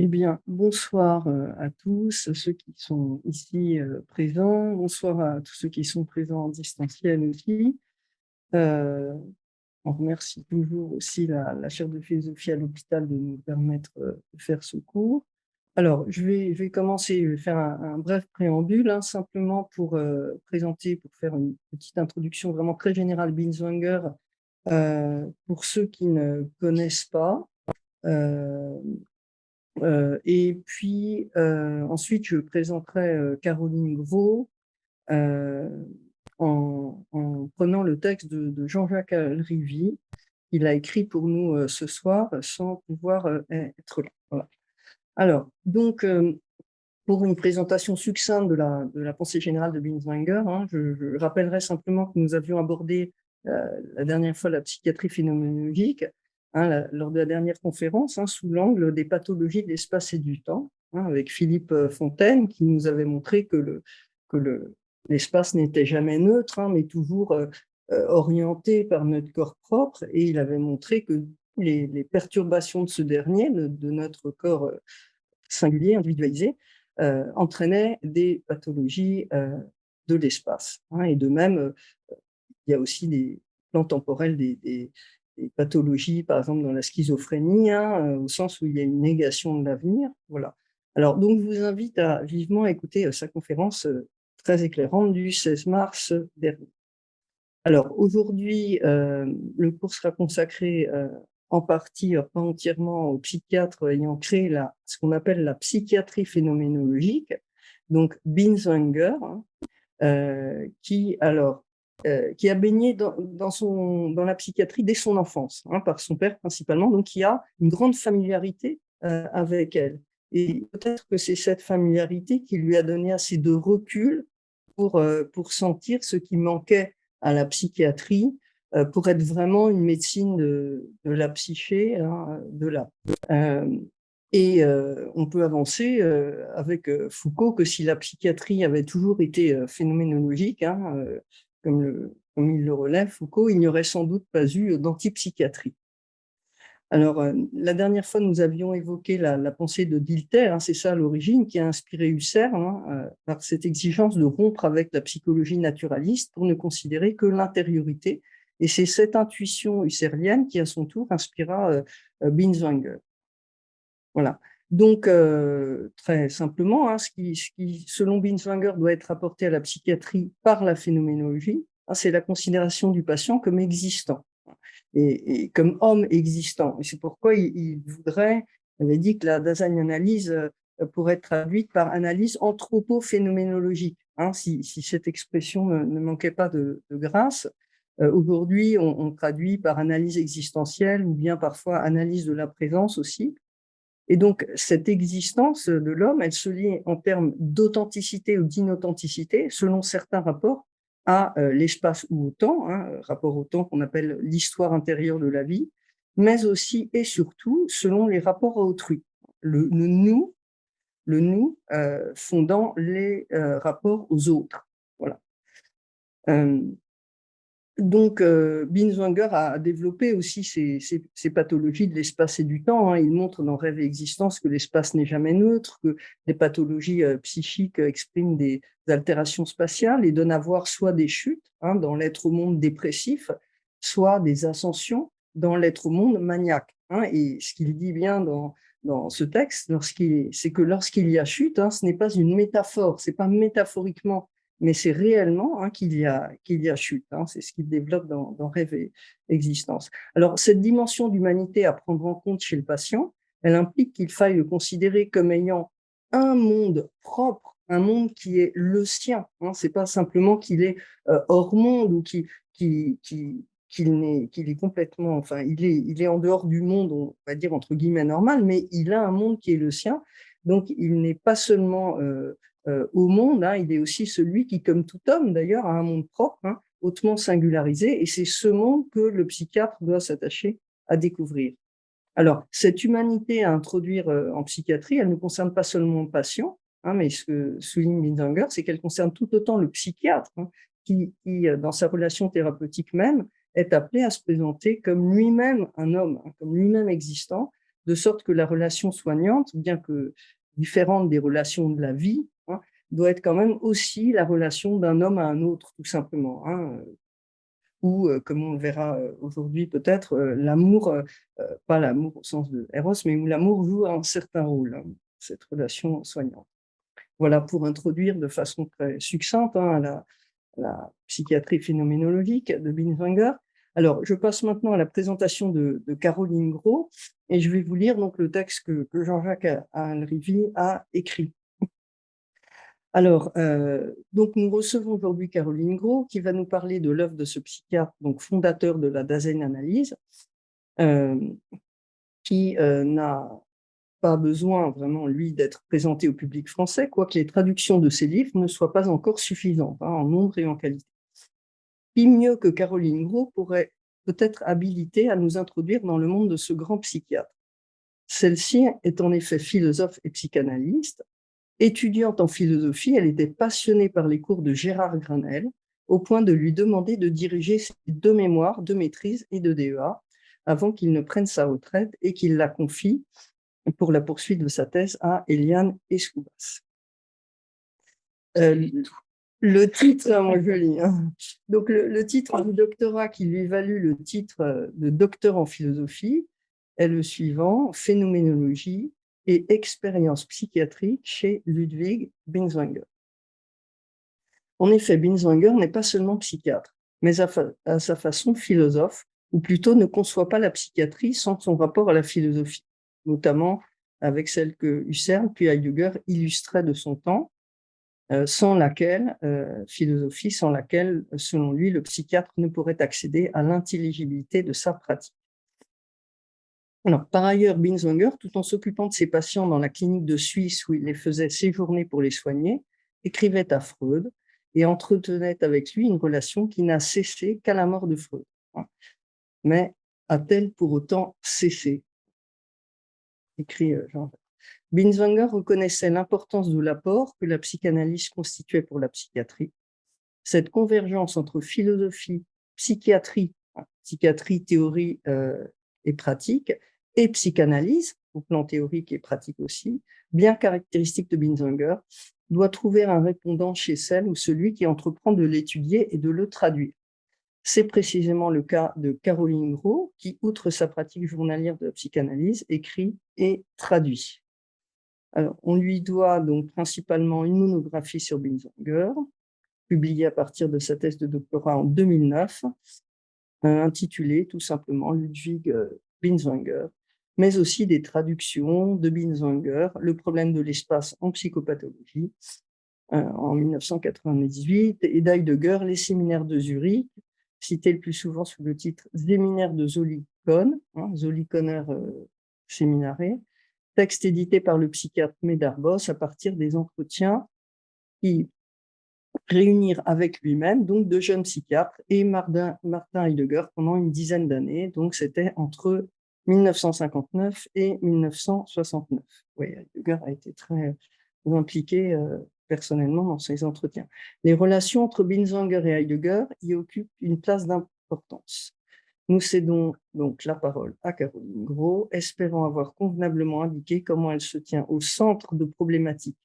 Eh bien, bonsoir à tous ceux qui sont ici présents. Bonsoir à tous ceux qui sont présents en distanciel aussi. Euh, on remercie toujours aussi la chaire de philosophie à l'hôpital de nous permettre de faire ce cours. Alors, je vais commencer, je vais faire un bref préambule, hein, simplement pour présenter, pour faire une petite introduction vraiment très générale Binswanger pour ceux qui ne connaissent pas. Euh, et puis, ensuite, je présenterai Caroline Gros euh, en prenant le texte de Jean-Jacques Alrivy. Il a écrit pour nous ce soir sans pouvoir être là. Voilà. Alors, donc, pour une présentation succincte de la pensée générale de Binswanger, hein, je rappellerai simplement que nous avions abordé la dernière fois la psychiatrie phénoménologique, hein, lors de la dernière conférence, hein, sous l'angle des pathologies de l'espace et du temps, hein, avec Philippe Fontaine, qui nous avait montré que l'espace n'était jamais neutre, hein, mais toujours orienté par notre corps propre, et il avait montré que les perturbations de ce dernier, de notre corps singulier, individualisé, entraînait des pathologies de l'espace, hein, et de même, il y a aussi des plans temporels, des pathologies, par exemple dans la schizophrénie, hein, au sens où il y a une négation de l'avenir. Voilà. Alors, donc, je vous invite à vivement écouter sa conférence très éclairante du 16 mars dernier. Alors, aujourd'hui, le cours sera consacré en partie, pas entièrement, aux psychiatres ayant créé ce qu'on appelle la psychiatrie phénoménologique, donc Binswanger, hein, qui a baigné dans la psychiatrie dès son enfance, hein, par son père principalement, donc qui a une grande familiarité avec elle. Et peut-être que c'est cette familiarité qui lui a donné assez de recul pour sentir ce qui manquait à la psychiatrie, pour être vraiment une médecine de la psyché, hein, de l'âme. Euh, et on peut avancer avec Foucault que si la psychiatrie avait toujours été phénoménologique, hein, comme il le relève, Foucault, il n'y aurait sans doute pas eu d'antipsychiatrie. Alors, la dernière fois, nous avions évoqué la pensée de Dilthey, hein, c'est ça à l'origine, qui a inspiré Husserl, hein, par cette exigence de rompre avec la psychologie naturaliste pour ne considérer que l'intériorité. Et c'est cette intuition husserlienne qui, à son tour, inspira Binswanger. Voilà. Donc, très simplement, hein, ce qui, selon Binswanger, doit être apporté à la psychiatrie par la phénoménologie, hein, c'est la considération du patient comme existant et comme homme existant. Et c'est pourquoi il avait dit que la Dasein-analyse pourrait être traduite par analyse anthropo-phénoménologique, hein, si cette expression ne manquait pas de grâce. Aujourd'hui, on traduit par analyse existentielle ou bien parfois analyse de la présence aussi. Et donc, cette existence de l'homme, elle se lie en termes d'authenticité ou d'inauthenticité, selon certains rapports, à l'espace ou au temps, hein, rapport au temps qu'on appelle l'histoire intérieure de la vie, mais aussi et surtout selon les rapports à autrui. Le nous fondant les rapports aux autres. Voilà. Donc, Binswanger a développé aussi ces pathologies de l'espace et du temps, hein. Il montre dans Rêve et Existence que l'espace n'est jamais neutre, que les pathologies psychiques expriment des altérations spatiales et donnent à voir soit des chutes, hein, dans l'être au monde dépressif, soit des ascensions dans l'être au monde maniaque, hein. Et ce qu'il dit bien dans ce texte, c'est que lorsqu'il y a chute, hein, ce n'est pas une métaphore, c'est pas métaphoriquement, mais c'est réellement, hein, qu'il y a chute, hein. C'est ce qu'il développe dans Rêve et Existence. Alors, cette dimension d'humanité à prendre en compte chez le patient, elle implique qu'il faille le considérer comme ayant un monde propre, un monde qui est le sien, hein. C'est pas simplement qu'il est hors monde ou qu'il est complètement, enfin, il est en dehors du monde, on va dire entre guillemets normal, mais il a un monde qui est le sien. Donc, il n'est pas seulement au monde, hein, il est aussi celui qui, comme tout homme d'ailleurs, a un monde propre, hein, hautement singularisé, et c'est ce monde que le psychiatre doit s'attacher à découvrir. Alors, cette humanité à introduire en psychiatrie, elle ne concerne pas seulement le patient, hein, mais ce que souligne Binswanger, c'est qu'elle concerne tout autant le psychiatre, hein, qui, dans sa relation thérapeutique même, est appelé à se présenter comme lui-même un homme, hein, comme lui-même existant, de sorte que la relation soignante, bien que différente des relations de la vie, hein, doit être quand même aussi la relation d'un homme à un autre, tout simplement, hein, ou comme on le verra aujourd'hui peut-être, l'amour, pas l'amour au sens de Eros, mais où l'amour joue un certain rôle, hein, cette relation soignante. Voilà pour introduire de façon très succincte, hein, la psychiatrie phénoménologique de Binswanger. Alors, je passe maintenant à la présentation de Caroline Gros, et je vais vous lire donc le texte que Jean-Jacques Alrivy a écrit. Alors, donc nous recevons aujourd'hui Caroline Gros, qui va nous parler de l'œuvre de ce psychiatre, donc fondateur de la Dasein-Analyse, qui n'a pas besoin vraiment, lui, d'être présenté au public français, quoique les traductions de ses livres ne soient pas encore suffisantes, hein, en nombre et en qualité. Qui mieux que Caroline Gros pourrait peut-être habilitée à nous introduire dans le monde de ce grand psychiatre. Celle-ci est en effet philosophe et psychanalyste. Étudiante en philosophie, elle était passionnée par les cours de Gérard Granel, au point de lui demander de diriger ses 2 mémoires de maîtrise et de DEA, avant qu'il ne prenne sa retraite et qu'il la confie pour la poursuite de sa thèse à Eliane Escoubas. Le titre, moi je lis, hein. Donc le titre du doctorat qui lui valut le titre de docteur en philosophie est le suivant: Phénoménologie et expérience psychiatrique chez Ludwig Binswanger. En effet, Binswanger n'est pas seulement psychiatre, mais à sa façon philosophe, ou plutôt ne conçoit pas la psychiatrie sans son rapport à la philosophie, notamment avec celle que Husserl puis Heidegger illustraient de son temps, sans laquelle, philosophie sans laquelle, selon lui, le psychiatre ne pourrait accéder à l'intelligibilité de sa pratique. Alors, par ailleurs, Binswanger, tout en s'occupant de ses patients dans la clinique de Suisse où il les faisait séjourner pour les soigner, écrivait à Freud et entretenait avec lui une relation qui n'a cessé qu'à la mort de Freud. Mais a-t-elle pour autant cessé? Écrit Jean. Binswanger reconnaissait l'importance de l'apport que la psychanalyse constituait pour la psychiatrie. Cette convergence entre philosophie, psychiatrie, psychiatrie, théorie et pratique, et psychanalyse, au plan théorique et pratique aussi, bien caractéristique de Binswanger, doit trouver un répondant chez celle ou celui qui entreprend de l'étudier et de le traduire. C'est précisément le cas de Caroline Gros, qui, outre sa pratique journalière de la psychanalyse, écrit et traduit. Alors, on lui doit donc principalement une monographie sur Binswanger, publiée à partir de sa thèse de doctorat en 2009, intitulée tout simplement Ludwig Binswanger, mais aussi des traductions de Binswanger, Le problème de l'espace en psychopathologie, en 1998, et d'Heidegger, Les séminaires de Zurich, cité le plus souvent sous le titre Séminaire de Zolikon, Zolikoner Seminare, texte édité par le psychiatre Medarbos à partir des entretiens qui réunir avec lui-même donc 2 jeunes psychiatres et Martin Heidegger pendant une dizaine d'années. Donc c'était entre 1959 et 1969. Oui, Heidegger a été très impliqué personnellement dans ces entretiens. Les relations entre Binswanger et Heidegger y occupent une place d'importance. Nous cédons donc la parole à Caroline Gros, espérant avoir convenablement indiqué comment elle se tient au centre de problématiques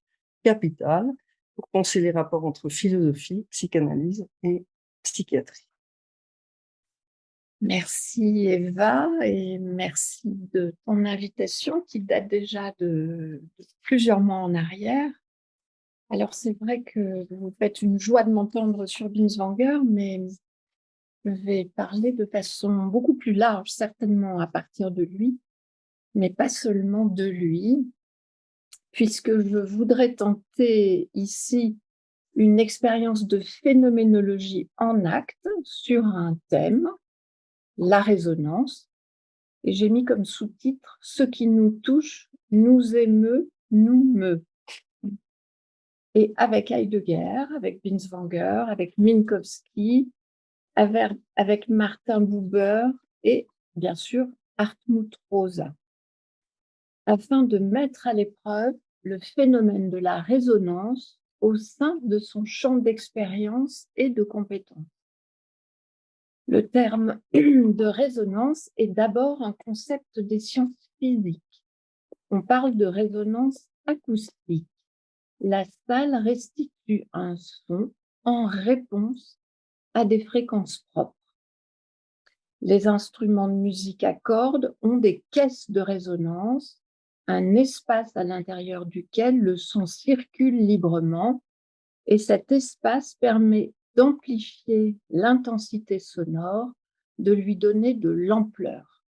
capitales pour penser les rapports entre philosophie, psychanalyse et psychiatrie. Merci Eva et merci de ton invitation qui date déjà de plusieurs mois en arrière. Alors c'est vrai que vous faites une joie de m'entendre sur Binswanger, mais je vais parler de façon beaucoup plus large, certainement à partir de lui, mais pas seulement de lui, puisque je voudrais tenter ici une expérience de phénoménologie en acte sur un thème, la résonance, et j'ai mis comme sous-titre « Ce qui nous touche, nous émeut, nous meut ». Et avec Heidegger, avec Binswanger, avec Minkowski, avec Martin Buber et bien sûr Hartmut Rosa, afin de mettre à l'épreuve le phénomène de la résonance au sein de son champ d'expérience et de compétence. Le terme de résonance est d'abord un concept des sciences physiques. on parle de résonance acoustique. La salle restitue un son en réponse à des fréquences propres. Les instruments de musique à cordes ont des caisses de résonance, un espace à l'intérieur duquel le son circule librement, et cet espace permet d'amplifier l'intensité sonore, de lui donner de l'ampleur.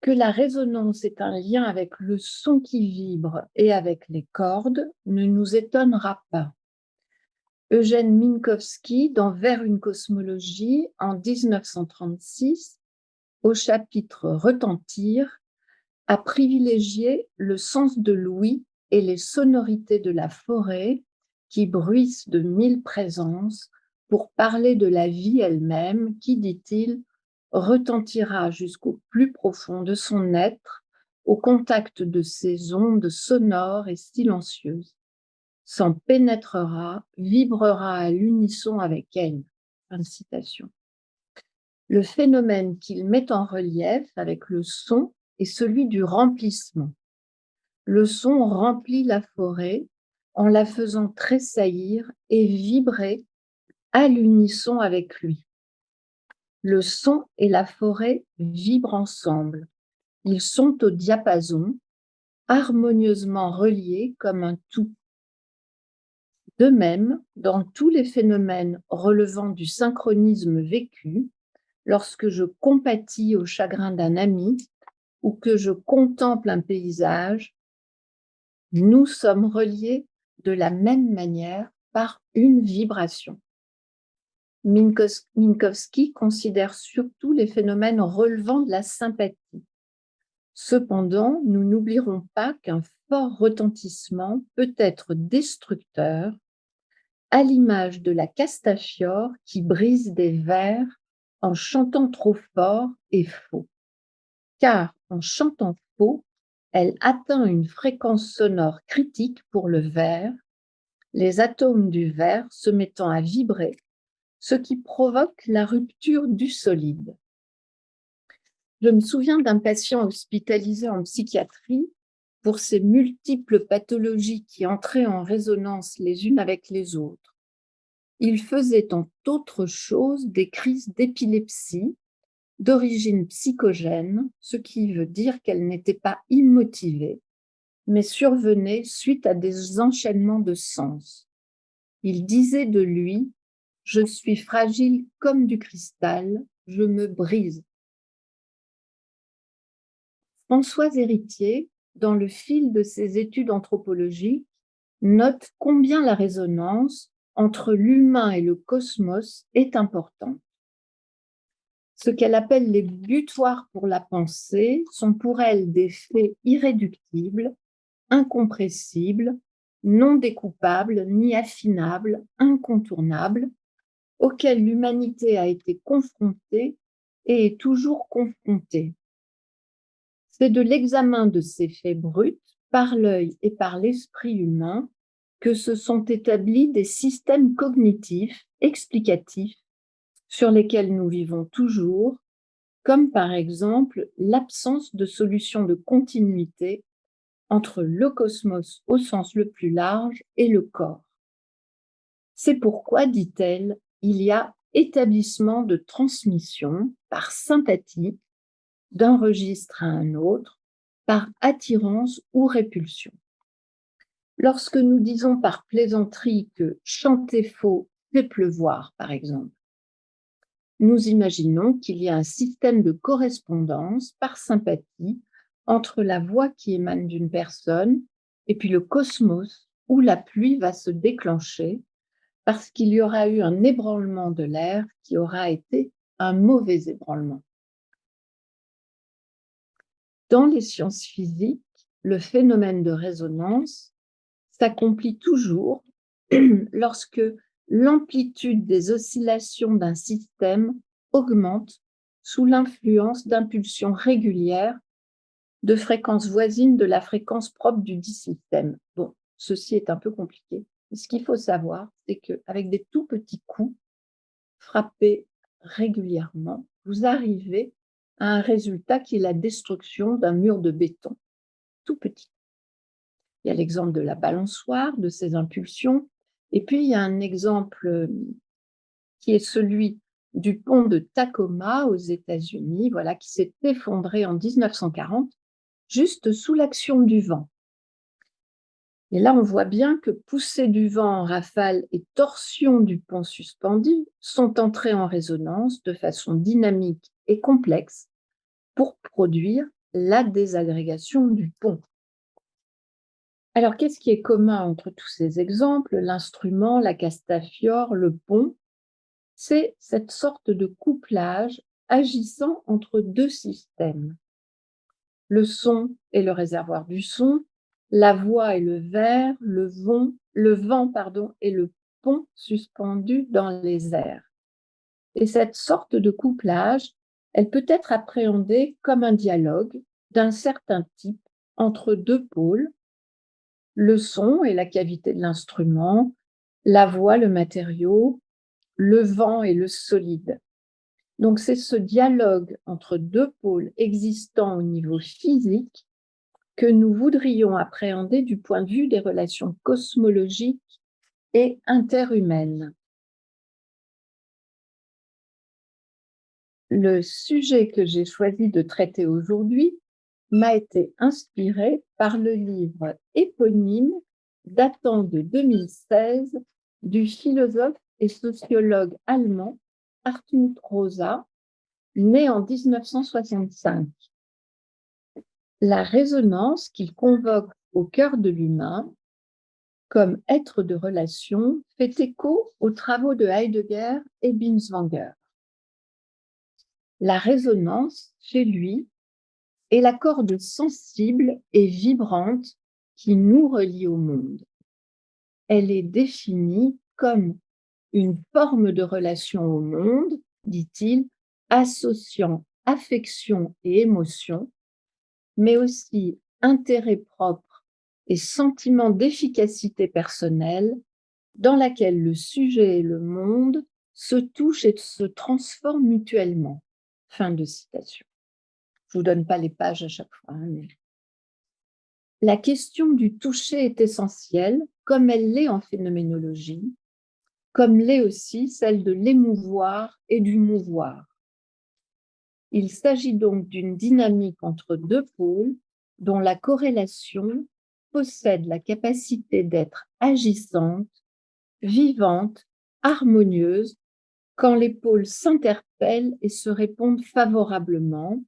Que la résonance ait un lien avec le son qui vibre et avec les cordes ne nous étonnera pas. Eugène Minkowski, dans Vers une cosmologie, en 1936, au chapitre Retentir, a privilégié le sens de l'ouïe et les sonorités de la forêt qui bruissent de mille présences pour parler de la vie elle-même qui, dit-il, retentira jusqu'au plus profond de son être au contact de ces ondes sonores et silencieuses, s'en pénétrera, vibrera à l'unisson avec elle. Fin de citation. Le phénomène qu'il met en relief avec le son est celui du remplissement. Le son remplit la forêt en la faisant tressaillir et vibrer à l'unisson avec lui. Le son et la forêt vibrent ensemble. Ils sont au diapason, harmonieusement reliés comme un tout. De même, dans tous les phénomènes relevant du synchronisme vécu, lorsque je compatis au chagrin d'un ami ou que je contemple un paysage, nous sommes reliés de la même manière par une vibration. Minkowski considère surtout les phénomènes relevant de la sympathie. Cependant, nous n'oublierons pas qu'un fort retentissement peut être destructeur, à l'image de la castafiore qui brise des vers en chantant trop fort et faux. Car en chantant faux, elle atteint une fréquence sonore critique pour le verre, les atomes du verre se mettant à vibrer, ce qui provoque la rupture du solide. Je me souviens d'un patient hospitalisé en psychiatrie pour ses multiples pathologies qui entraient en résonance les unes avec les autres. Il faisait entre autres choses des crises d'épilepsie d'origine psychogène, ce qui veut dire qu'elles n'étaient pas immotivées, mais survenaient suite à des enchaînements de sens. Il disait de lui « Je suis fragile comme du cristal, je me brise ». François Héritier, dans le fil de ses études anthropologiques, note combien la résonance entre l'humain et le cosmos est importante. Ce qu'elle appelle les butoirs pour la pensée sont pour elle des faits irréductibles, incompressibles, non découpables ni affinables, incontournables, auxquels l'humanité a été confrontée et est toujours confrontée. C'est de l'examen de ces faits bruts, par l'œil et par l'esprit humain, que se sont établis des systèmes cognitifs, explicatifs, sur lesquels nous vivons toujours, comme par exemple l'absence de solution de continuité entre le cosmos au sens le plus large et le corps. C'est pourquoi, dit-elle, il y a établissement de transmission par sympathie d'un registre à un autre, par attirance ou répulsion. Lorsque nous disons par plaisanterie que chanter faux fait pleuvoir, par exemple, nous imaginons qu'il y a un système de correspondance par sympathie entre la voix qui émane d'une personne et puis le cosmos où la pluie va se déclencher parce qu'il y aura eu un ébranlement de l'air qui aura été un mauvais ébranlement. Dans les sciences physiques, le phénomène de résonance s'accomplit toujours lorsque l'amplitude des oscillations d'un système augmente sous l'influence d'impulsions régulières de fréquences voisines de la fréquence propre du dit système. Bon, ceci est un peu compliqué. Mais ce qu'il faut savoir, c'est qu'avec des tout petits coups frappés régulièrement, vous arrivez à un résultat qui est la destruction d'un mur de béton, tout petit. Il y a l'exemple de la balançoire, de ses impulsions, et puis il y a un exemple qui est celui du pont de Tacoma aux États-Unis, voilà, qui s'est effondré en 1940, juste sous l'action du vent. Et là, on voit bien que poussée du vent en rafale et torsion du pont suspendu sont entrés en résonance de façon dynamique et complexe pour produire la désagrégation du pont. Alors, qu'est-ce qui est commun entre tous ces exemples, l'instrument, la castafiore, le pont? C'est cette sorte de couplage agissant entre deux systèmes. Le son et le réservoir du son, la voix et le verre, le vent et le pont suspendu dans les airs. Et cette sorte de couplage, elle peut être appréhendée comme un dialogue d'un certain type entre deux pôles, le son et la cavité de l'instrument, la voix, le matériau, le vent et le solide. Donc c'est ce dialogue entre deux pôles existants au niveau physique que nous voudrions appréhender du point de vue des relations cosmologiques et interhumaines. Le sujet que j'ai choisi de traiter aujourd'hui m'a été inspiré par le livre éponyme datant de 2016 du philosophe et sociologue allemand Hartmut Rosa, né en 1965. La résonance qu'il convoque au cœur de l'humain comme être de relation fait écho aux travaux de Heidegger et Binswanger. La résonance, chez lui, est la corde sensible et vibrante qui nous relie au monde. Elle est définie comme une forme de relation au monde, dit-il, associant affection et émotion, mais aussi intérêt propre et sentiment d'efficacité personnelle, dans laquelle le sujet et le monde se touchent et se transforment mutuellement. Fin de citation. Je ne vous donne pas les pages à chaque fois. Mais... La question du toucher est essentielle, comme elle l'est en phénoménologie, comme l'est aussi celle de l'émouvoir et du mouvoir. Il s'agit donc d'une dynamique entre deux pôles dont la corrélation possède la capacité d'être agissante, vivante, harmonieuse, quand les pôles s'interpellent et se répondent favorablement,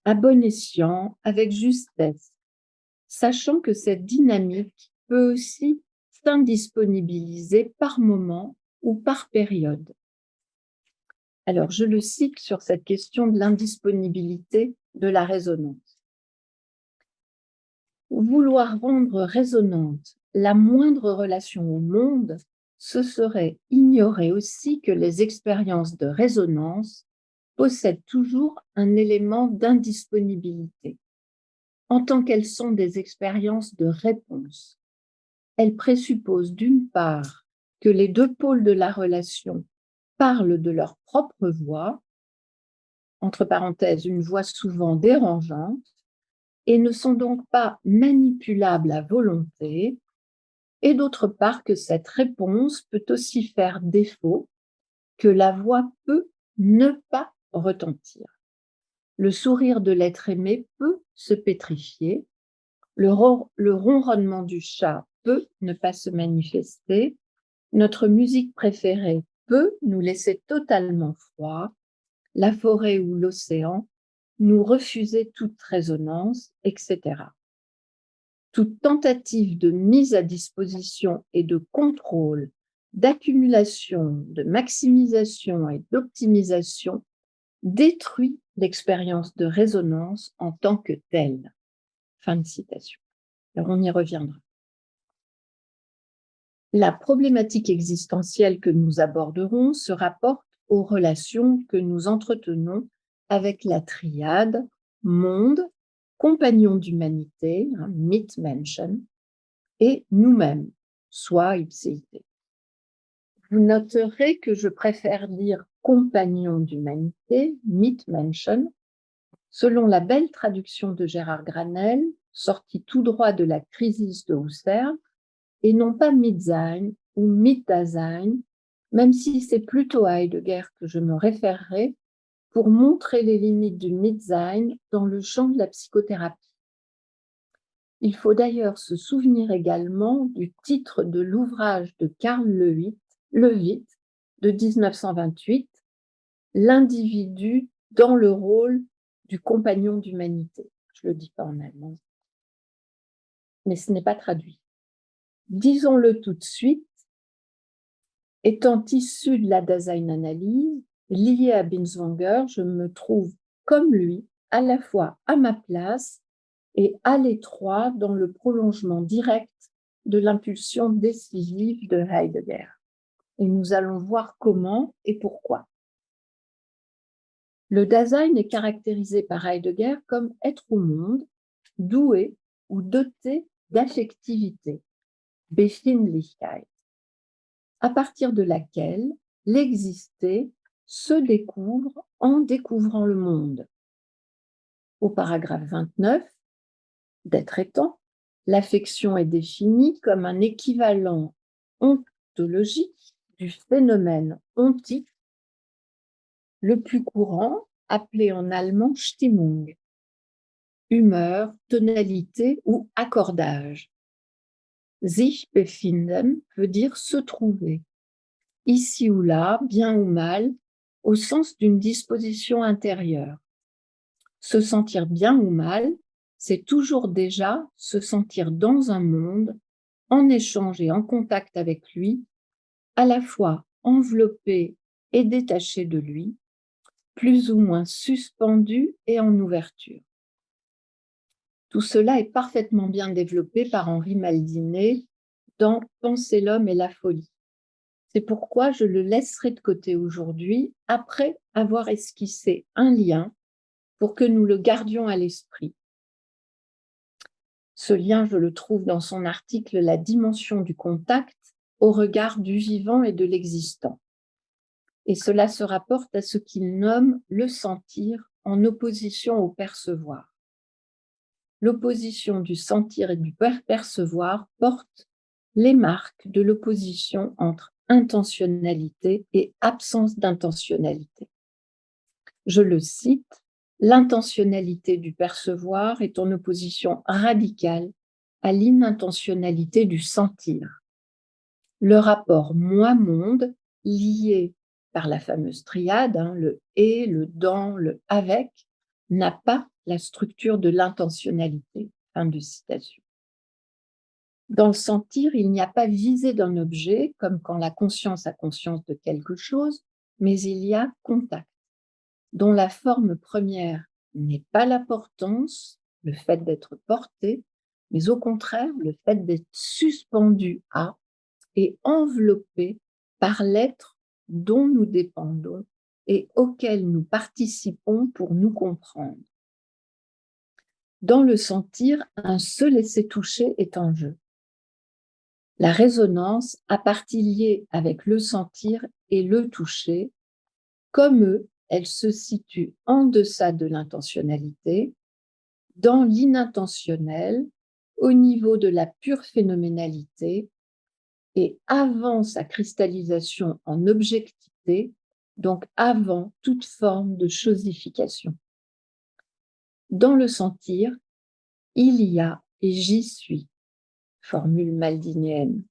à bon escient, avec justesse, sachant que cette dynamique peut aussi s'indisponibiliser par moment ou par période. Alors, je le cite sur cette question de l'indisponibilité de la résonance. Vouloir rendre résonante la moindre relation au monde, ce serait ignorer aussi que les expériences de résonance possèdent toujours un élément d'indisponibilité, en tant qu'elles sont des expériences de réponse. Elles présupposent d'une part que les deux pôles de la relation parlent de leur propre voix, entre parenthèses, une voix souvent dérangeante, et ne sont donc pas manipulables à volonté, et d'autre part que cette réponse peut aussi faire défaut, que la voix peut ne pas retentir. Le sourire de l'être aimé peut se pétrifier, le ronronnement du chat peut ne pas se manifester, notre musique préférée peut nous laisser totalement froid, la forêt ou l'océan nous refuser toute résonance, etc. Toute tentative de mise à disposition et de contrôle, d'accumulation, de maximisation et d'optimisation détruit l'expérience de résonance en tant que telle. Fin de citation. Alors on y reviendra. La problématique existentielle que nous aborderons se rapporte aux relations que nous entretenons avec la triade monde, compagnon d'humanité, Mitmenschen, et nous-mêmes, soi ipséité. Vous noterez que je préfère dire compagnon d'humanité, Mitmenschen, Selon la belle traduction de Gérard Granel, sortie tout droit de la Crisis de Husserl, et non pas Mitsein ou Mitdasein, même si c'est plutôt à Heidegger que je me référerai pour montrer les limites du Mitsein dans le champ de la psychothérapie. Il faut d'ailleurs se souvenir également du titre de l'ouvrage de Karl Lewitt de 1928, L'individu dans le rôle du compagnon d'humanité. Je ne le dis pas en allemand, mais ce n'est pas traduit. Disons-le tout de suite, étant issu de la Dasein-Analyse, lié à Binswanger, je me trouve comme lui, à la fois à ma place et à l'étroit dans le prolongement direct de l'impulsion décisive de Heidegger. Et nous allons voir comment et pourquoi. Le Dasein est caractérisé par Heidegger comme être au monde, doué ou doté d'affectivité, Befindlichkeit, à partir de laquelle l'exister se découvre en découvrant le monde. Au paragraphe 29, d'être étant, l'affection est définie comme un équivalent ontologique du phénomène ontique, le plus courant, appelé en allemand Stimmung, humeur, tonalité ou accordage. Sich befinden veut dire se trouver, ici ou là, bien ou mal, au sens d'une disposition intérieure. Se sentir bien ou mal, c'est toujours déjà se sentir dans un monde, en échange et en contact avec lui, à la fois enveloppé et détaché de lui, plus ou moins suspendu et en ouverture. Tout cela est parfaitement bien développé par Henri Maldinet dans Penser l'homme et la folie. C'est pourquoi je le laisserai de côté aujourd'hui, après avoir esquissé un lien pour que nous le gardions à l'esprit. Ce lien, je le trouve dans son article La dimension du contact au regard du vivant et de l'existant. Et cela se rapporte à ce qu'il nomme le sentir en opposition au percevoir. L'opposition du sentir et du percevoir porte les marques de l'opposition entre intentionnalité et absence d'intentionnalité. Je le cite, l'intentionnalité du percevoir est en opposition radicale à l'inintentionnalité du sentir. Le rapport moi-monde, lié par la fameuse triade, le et, le dans, le avec, n'a pas la structure de l'intentionnalité. Fin de citation. Dans le sentir, il n'y a pas visée d'un objet, comme quand la conscience a conscience de quelque chose, mais il y a contact, dont la forme première n'est pas la portance, le fait d'être porté, mais au contraire, le fait d'être suspendu à et enveloppé par l'être dont nous dépendons et auquel nous participons pour nous comprendre. Dans le sentir, un se laisser toucher est en jeu. La résonance, à partie liée avec le sentir et le toucher, comme eux, elle se situe en deçà de l'intentionnalité, dans l'inintentionnel, au niveau de la pure phénoménalité et avant sa cristallisation en objectivité, donc avant toute forme de chosification. Dans le sentir, il y a et j'y suis, formule maldinienne.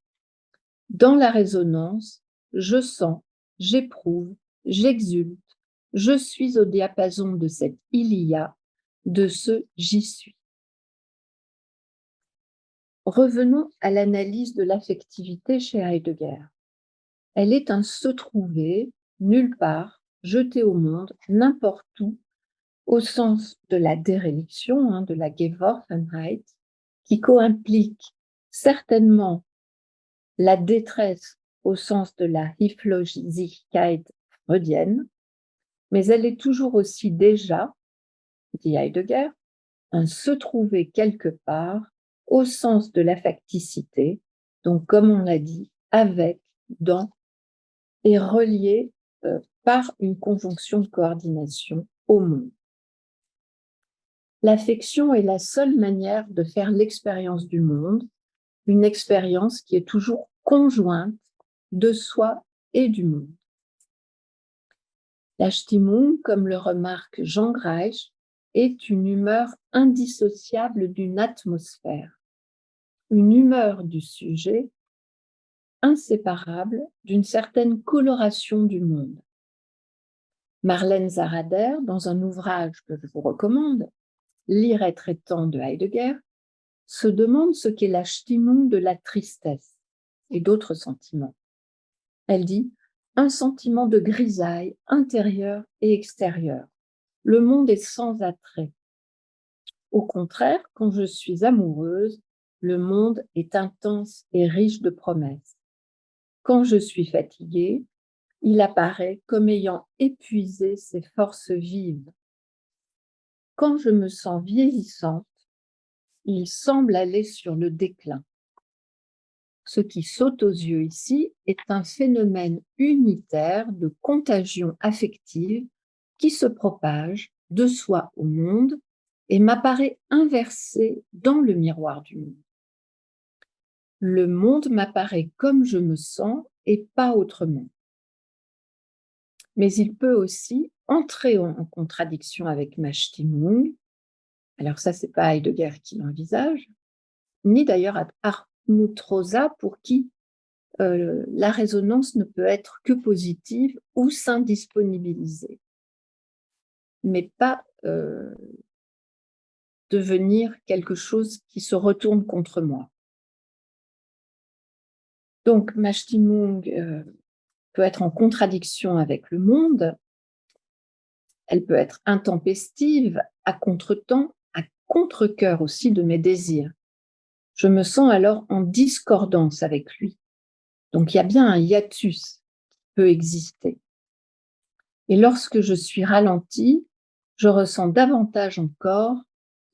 Dans la résonance, je sens, j'éprouve, j'exulte, je suis au diapason de cet il y a, de ce j'y suis. Revenons à l'analyse de l'affectivité chez Heidegger. Elle est un se trouver, nulle part, jeté au monde, n'importe où, au sens de la déréliction, de la Geworfenheit, qui co-implique certainement la détresse au sens de la Hilflosigkeit freudienne, mais elle est toujours aussi déjà, dit Heidegger, un se trouver quelque part au sens de la facticité, donc comme on l'a dit, avec, dans, et relié par une conjonction de coordination au monde. L'affection est la seule manière de faire l'expérience du monde, une expérience qui est toujours conjointe de soi et du monde. La Stimmung, comme le remarque Jean Greisch, est une humeur indissociable d'une atmosphère, une humeur du sujet inséparable d'une certaine coloration du monde. Marlène Zarader, dans un ouvrage que je vous recommande, Lire, être étant de Heidegger, se demande ce qu'est la Stimmung de la tristesse et d'autres sentiments. Elle dit « un sentiment de grisaille intérieur et extérieur. Le monde est sans attrait. Au contraire, quand je suis amoureuse, le monde est intense et riche de promesses. Quand je suis fatiguée, il apparaît comme ayant épuisé ses forces vives. Quand je me sens vieillissante, il semble aller sur le déclin. Ce qui saute aux yeux ici est un phénomène unitaire de contagion affective qui se propage de soi au monde et m'apparaît inversé dans le miroir du monde. Le monde m'apparaît comme je me sens et pas autrement. Mais il peut aussi entrer en contradiction avec ma Stimmung. Alors ça, c'est pas Heidegger qui l'envisage, ni d'ailleurs Hartmut Rosa, pour qui la résonance ne peut être que positive ou s'indisponibiliser, mais pas devenir quelque chose qui se retourne contre moi. Donc, ma Stimmung peut être en contradiction avec le monde, elle peut être intempestive, à contre-temps, à contre-cœur aussi de mes désirs. Je me sens alors en discordance avec lui. Donc, il y a bien un hiatus qui peut exister. Et lorsque je suis ralentie, je ressens davantage encore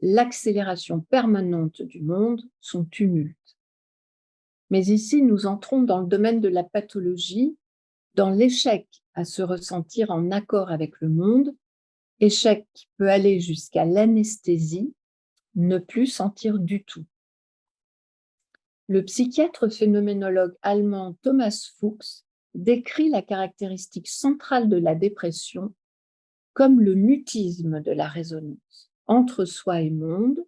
l'accélération permanente du monde, son tumulte. Mais ici, nous entrons dans le domaine de la pathologie, dans l'échec à se ressentir en accord avec le monde, échec qui peut aller jusqu'à l'anesthésie, ne plus sentir du tout. Le psychiatre phénoménologue allemand Thomas Fuchs décrit la caractéristique centrale de la dépression comme le mutisme de la résonance entre soi et monde,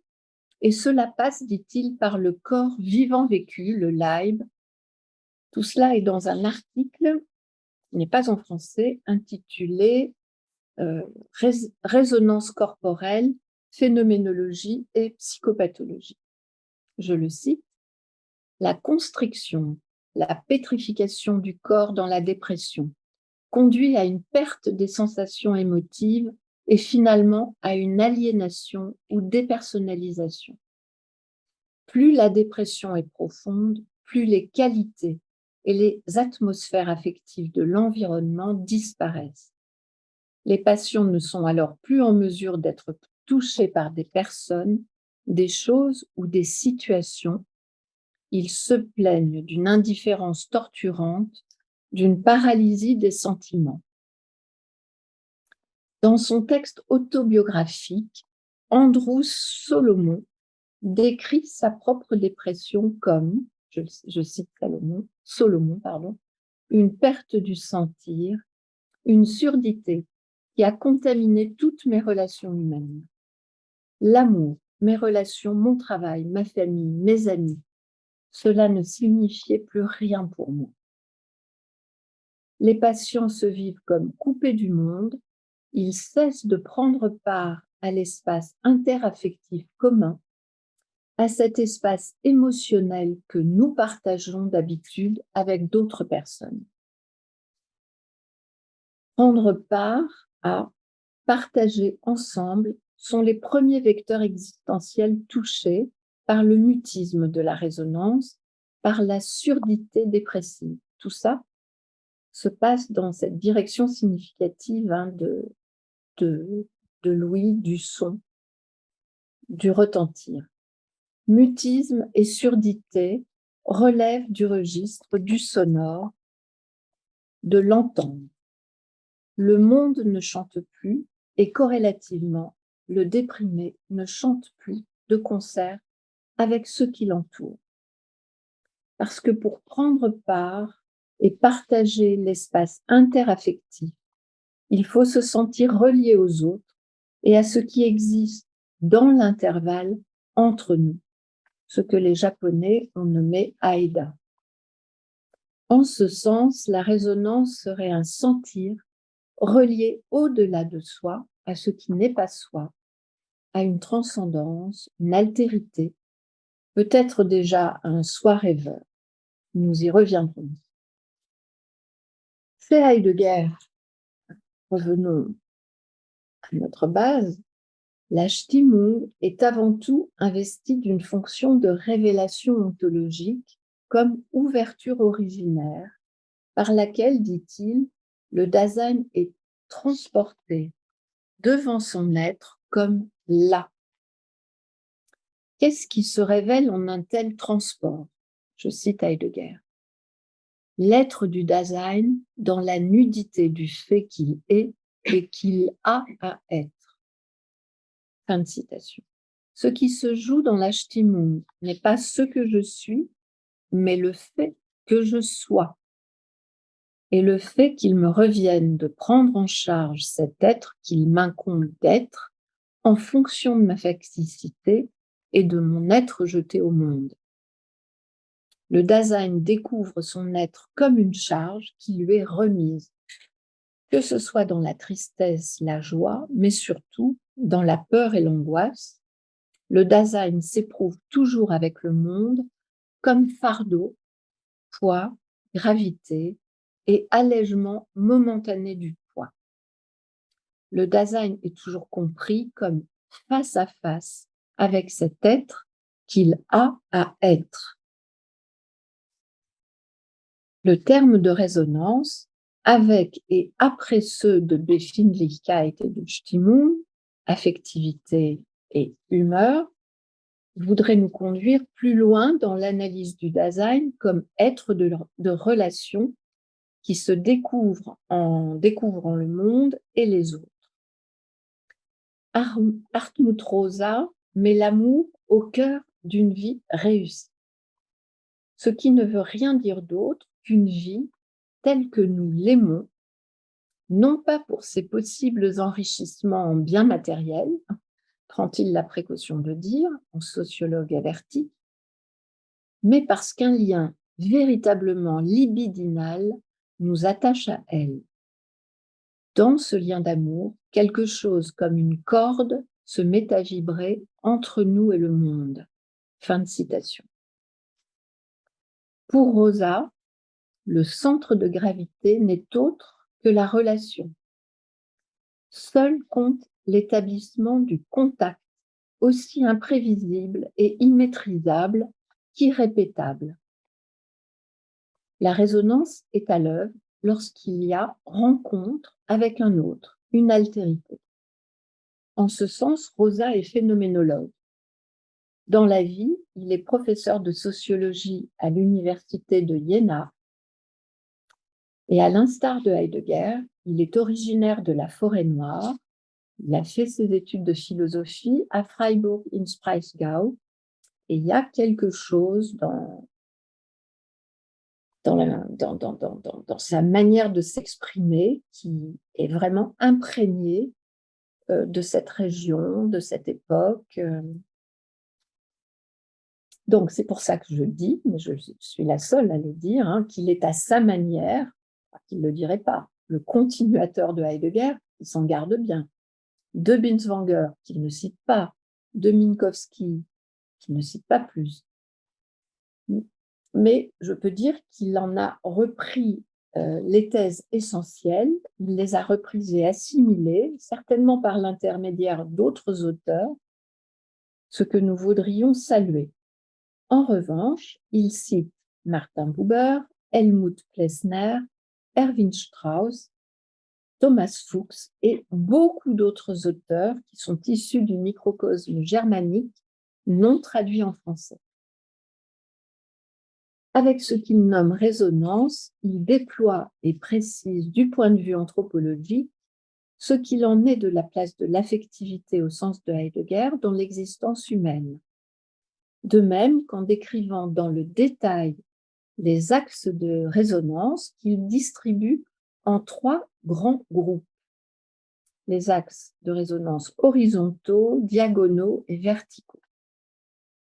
et cela passe, dit-il, par le corps vivant vécu, le Leib. Tout cela est dans un article, qui n'est pas en français, intitulé Résonance corporelle, phénoménologie et psychopathologie. Je le cite, la constriction, la pétrification du corps dans la dépression conduit à une perte des sensations émotives et finalement à une aliénation ou dépersonnalisation. Plus la dépression est profonde, plus les qualités et les atmosphères affectives de l'environnement disparaissent. Les patients ne sont alors plus en mesure d'être touchés par des personnes, des choses ou des situations. Ils se plaignent d'une indifférence torturante, d'une paralysie des sentiments. Dans son texte autobiographique, Andrew Solomon décrit sa propre dépression comme, je cite Solomon, une perte du sentir, une surdité qui a contaminé toutes mes relations humaines. L'amour, mes relations, mon travail, ma famille, mes amis, cela ne signifiait plus rien pour moi. Les patients se vivent comme coupés du monde, ils cessent de prendre part à l'espace interaffectif commun, à cet espace émotionnel que nous partageons d'habitude avec d'autres personnes. Prendre part à partager ensemble sont les premiers vecteurs existentiels touchés par le mutisme de la résonance, par la surdité dépressive. Tout ça se passe dans cette direction significative de l'ouïe, du son, du retentir. Mutisme et surdité relèvent du registre du sonore, de l'entendre. Le monde ne chante plus et corrélativement, le déprimé ne chante plus de concert avec ceux qui l'entourent. Parce que pour prendre part et partager l'espace interaffectif, il faut se sentir relié aux autres et à ce qui existe dans l'intervalle entre nous, ce que les Japonais ont nommé Aida. En ce sens, la résonance serait un sentir relié au-delà de soi, à ce qui n'est pas soi, à une transcendance, une altérité, peut-être déjà un soi rêveur. Nous y reviendrons. C'est Heidegger. Revenons à notre base. La Stimmung est avant tout investie d'une fonction de révélation ontologique comme ouverture originaire, par laquelle, dit-il, le Dasein est transporté devant son être comme là. Qu'est-ce qui se révèle en un tel transport? Je cite Heidegger. L'être du Dasein dans la nudité du fait qu'il est et qu'il a à être. Fin de citation. Ce qui se joue dans la Stimmung n'est pas ce que je suis, mais le fait que je sois. Et le fait qu'il me revienne de prendre en charge cet être qu'il m'incombe d'être en fonction de ma facticité et de mon être jeté au monde. Le Dasein découvre son être comme une charge qui lui est remise, que ce soit dans la tristesse, la joie, mais surtout dans la peur et l'angoisse. Le Dasein s'éprouve toujours avec le monde comme fardeau, poids, gravité et allègement momentané du poids. Le Dasein est toujours compris comme face à face avec cet être qu'il a à être. Le terme de résonance, avec et après ceux de Befindlichkeit et de Stimmung, affectivité et humeur, voudrait nous conduire plus loin dans l'analyse du Dasein comme être de relation qui se découvre en découvrant le monde et les autres. Hartmut Rosa met l'amour au cœur d'une vie réussie, ce qui ne veut rien dire d'autre qu'une vie telle que nous l'aimons, non pas pour ses possibles enrichissements en biens matériels, prend-il la précaution de dire, en sociologue averti, mais parce qu'un lien véritablement libidinal nous attache à elle. Dans ce lien d'amour, quelque chose comme une corde se met à vibrer entre nous et le monde. Fin de citation. Pour Rosa, le centre de gravité n'est autre que la relation. Seul compte l'établissement du contact, aussi imprévisible et immaîtrisable qu'irrépétable. La résonance est à l'œuvre lorsqu'il y a rencontre avec un autre, une altérité. En ce sens, Rosa est phénoménologue. Dans la vie, il est professeur de sociologie à l'université de Iéna et à l'instar de Heidegger, il est originaire de la Forêt-Noire. Il a fait ses études de philosophie à Freiburg-in-Breisgau et il y a quelque chose dans sa manière de s'exprimer qui est vraiment imprégné de cette région, de cette époque. Donc, c'est pour ça que je dis, mais je suis la seule à le dire, hein, qu'il est à sa manière, qu'il ne le dirait pas, le continuateur de Heidegger, il s'en garde bien, de Binswanger, qu'il ne cite pas, de Minkowski, qu'il ne cite pas plus. Mais je peux dire qu'il en a repris les thèses essentielles, il les a reprises et assimilées, certainement par l'intermédiaire d'autres auteurs, ce que nous voudrions saluer. En revanche, il cite Martin Buber, Helmut Plessner, Erwin Strauss, Thomas Fuchs et beaucoup d'autres auteurs qui sont issus du microcosme germanique non traduit en français. Avec ce qu'il nomme résonance, il déploie et précise du point de vue anthropologique ce qu'il en est de la place de l'affectivité au sens de Heidegger dans l'existence humaine. De même qu'en décrivant dans le détail les axes de résonance qu'il distribue en 3 grands groupes. Les axes de résonance horizontaux, diagonaux et verticaux.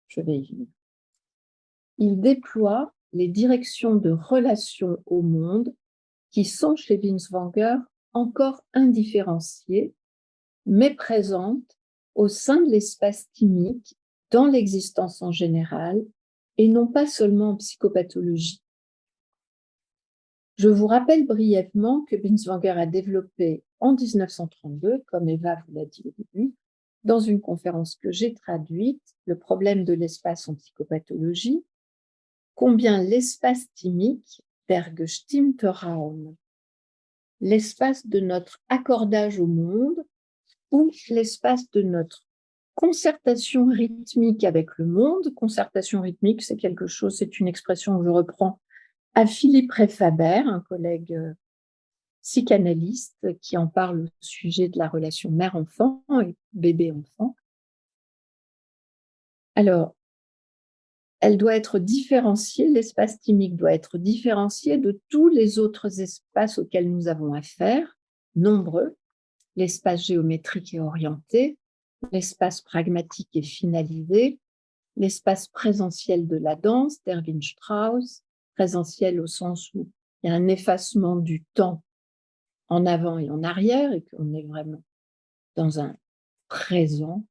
Je vais y venir. Il déploie les directions de relation au monde qui sont chez Binswanger encore indifférenciées, mais présentes au sein de l'espace thymique, dans l'existence en général, et non pas seulement en psychopathologie. Je vous rappelle brièvement que Binswanger a développé en 1932, comme Eva vous l'a dit au début, dans une conférence que j'ai traduite, le problème de l'espace en psychopathologie, combien l'espace thymique, der gestimmte Raum, l'espace de notre accordage au monde ou l'espace de notre concertation rythmique avec le monde. Concertation rythmique, c'est quelque chose, c'est une expression que je reprends à Philippe Rey-Faber, un collègue psychanalyste qui en parle au sujet de la relation mère-enfant et bébé-enfant. Alors, elle doit être différenciée, l'espace thymique doit être différencié de tous les autres espaces auxquels nous avons affaire, nombreux, l'espace géométrique et orienté, l'espace pragmatique et finalisé, l'espace présentiel de la danse d'Erwin Strauss, présentiel au sens où il y a un effacement du temps en avant et en arrière et qu'on est vraiment dans un présent,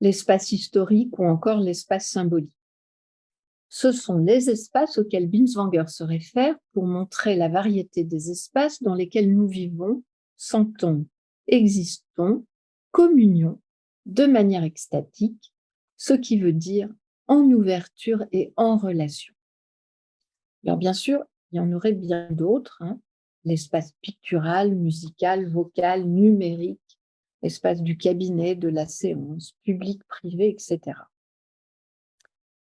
l'espace historique ou encore l'espace symbolique. Ce sont les espaces auxquels Binswanger se réfère pour montrer la variété des espaces dans lesquels nous vivons, sentons, existons, communions de manière extatique, ce qui veut dire en ouverture et en relation. Alors bien sûr, il y en aurait bien d'autres, l'espace pictural, musical, vocal, numérique, l'espace du cabinet, de la séance, public, privé, etc.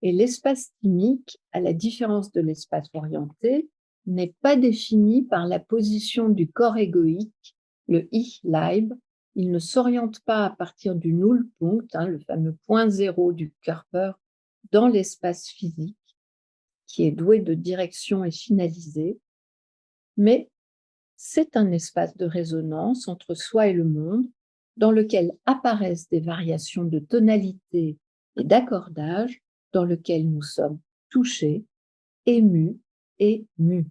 Et l'espace thymique, à la différence de l'espace orienté, n'est pas défini par la position du corps égoïque, le Ich-Leib. Il ne s'oriente pas à partir du Nullpunkt, le fameux point zéro du Körper, dans l'espace physique, qui est doué de direction et finalisé, mais c'est un espace de résonance entre soi et le monde, dans lequel apparaissent des variations de tonalité et d'accordage, dans lequel nous sommes touchés, émus et mus.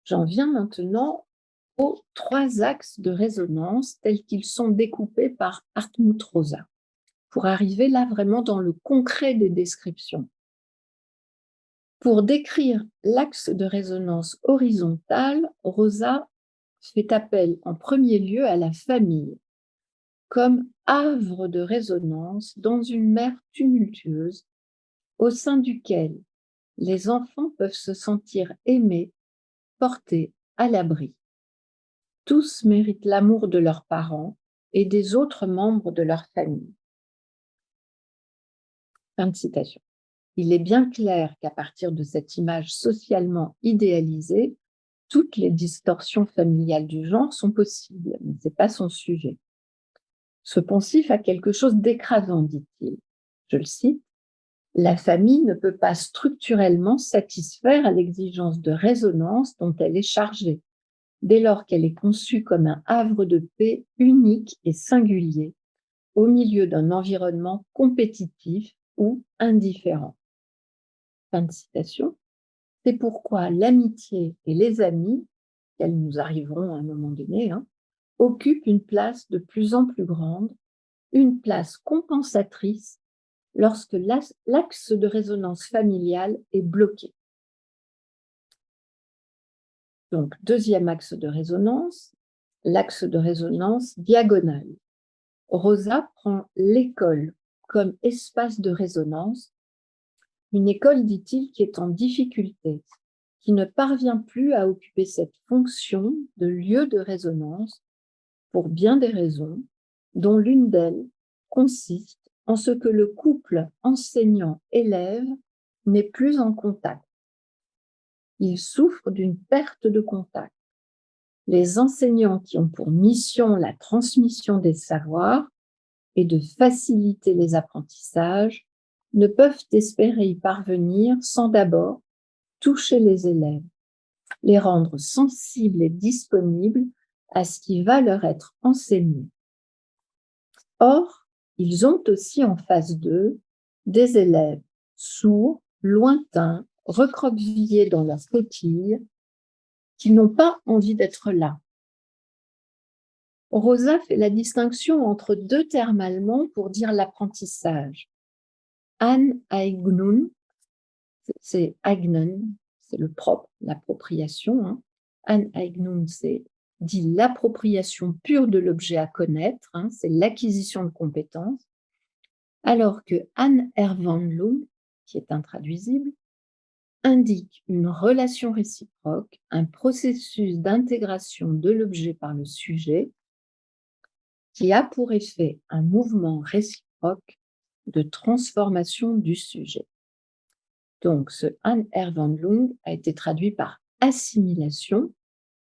J'en viens maintenant aux 3 axes de résonance tels qu'ils sont découpés par Hartmut Rosa, pour arriver là vraiment dans le concret des descriptions. Pour décrire l'axe de résonance horizontale, Rosa fait appel en premier lieu à la famille, comme havre de résonance dans une mer tumultueuse, au sein duquel les enfants peuvent se sentir aimés, portés à l'abri. Tous méritent l'amour de leurs parents et des autres membres de leur famille. Fin de citation. Il est bien clair qu'à partir de cette image socialement idéalisée, toutes les distorsions familiales du genre sont possibles, mais ce n'est pas son sujet. Ce poncif a quelque chose d'écrasant, dit-il. Je le cite, « La famille ne peut pas structurellement satisfaire à l'exigence de résonance dont elle est chargée, dès lors qu'elle est conçue comme un havre de paix unique et singulier, au milieu d'un environnement compétitif ou indifférent. » Fin de citation. C'est pourquoi l'amitié et les amis, qu'elles nous arriveront à un moment donné, occupent une place de plus en plus grande, une place compensatrice lorsque l'axe de résonance familiale est bloqué. Donc, deuxième axe de résonance, l'axe de résonance diagonale. Rosa prend l'école comme espace de résonance, une école, dit-il, qui est en difficulté, qui ne parvient plus à occuper cette fonction de lieu de résonance pour bien des raisons, dont l'une d'elles consiste en ce que le couple enseignant-élève n'est plus en contact. Il souffre d'une perte de contact. les enseignants qui ont pour mission la transmission des savoirs et de faciliter les apprentissages ne peuvent espérer y parvenir sans d'abord toucher les élèves, les rendre sensibles et disponibles à ce qui va leur être enseigné. Or, ils ont aussi en face d'eux des élèves sourds, lointains, recroquevillés dans leur coquille, qui n'ont pas envie d'être là. Rosa fait la distinction entre deux termes allemands pour dire l'apprentissage. Aneignung, c'est eignen, c'est le propre, l'appropriation. Aneignung, c'est dit l'appropriation pure de l'objet à connaître, c'est l'acquisition de compétences, alors que Anerwandlung, qui est intraduisible, indique une relation réciproque, un processus d'intégration de l'objet par le sujet qui a pour effet un mouvement réciproque de transformation du sujet. Donc, ce Anerwandlung a été traduit par assimilation.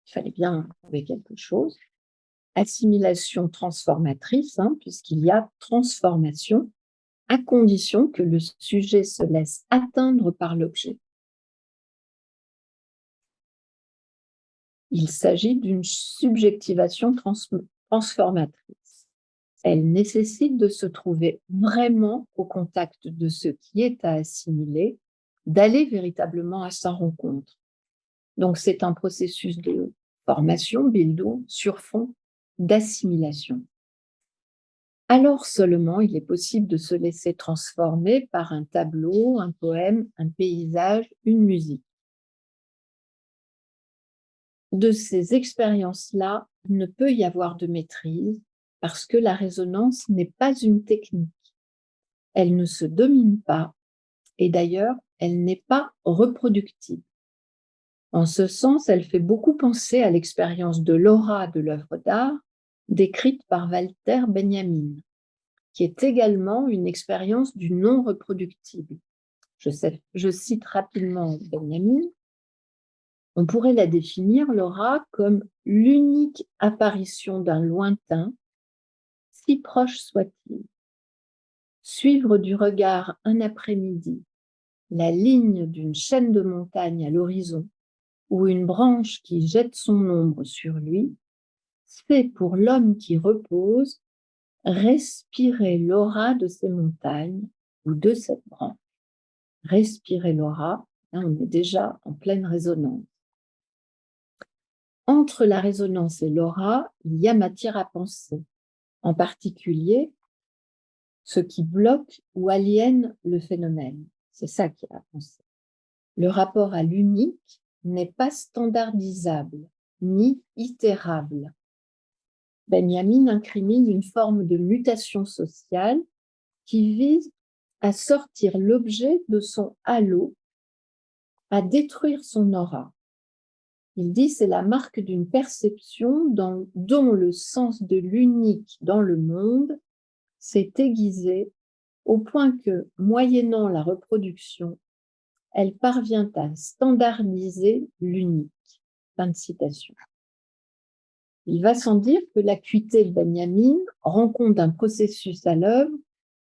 Il fallait bien trouver quelque chose. Assimilation transformatrice, puisqu'il y a transformation, à condition que le sujet se laisse atteindre par l'objet. Il s'agit d'une subjectivation transformatrice. Elle nécessite de se trouver vraiment au contact de ce qui est à assimiler, d'aller véritablement à sa rencontre. Donc, c'est un processus de formation, Bildung, sur fond d'assimilation. Alors seulement, il est possible de se laisser transformer par un tableau, un poème, un paysage, une musique. De ces expériences-là, il ne peut y avoir de maîtrise parce que la résonance n'est pas une technique. Elle ne se domine pas et d'ailleurs, elle n'est pas reproductible. En ce sens, elle fait beaucoup penser à l'expérience de l'aura de l'œuvre d'art décrite par Walter Benjamin, qui est également une expérience du non reproductible. Je cite rapidement Benjamin. On pourrait la définir, l'aura, comme l'unique apparition d'un lointain, si proche soit-il. Suivre du regard un après-midi la ligne d'une chaîne de montagnes à l'horizon ou une branche qui jette son ombre sur lui, c'est pour l'homme qui repose respirer l'aura de ces montagnes ou de cette branche. Respirer l'aura, là on est déjà en pleine résonance. Entre la résonance et l'aura, il y a matière à penser, en particulier ce qui bloque ou aliène le phénomène. C'est ça qui est à penser. Le rapport à l'unique n'est pas standardisable ni itérable. Benjamin incrimine une forme de mutation sociale qui vise à sortir l'objet de son halo, à détruire son aura. Il dit c'est la marque d'une perception dont le sens de l'unique dans le monde s'est aiguisé au point que, moyennant la reproduction, elle parvient à standardiser l'unique. Fin de citation. Il va sans dire que l'acuité de Benjamin rend compte d'un processus à l'œuvre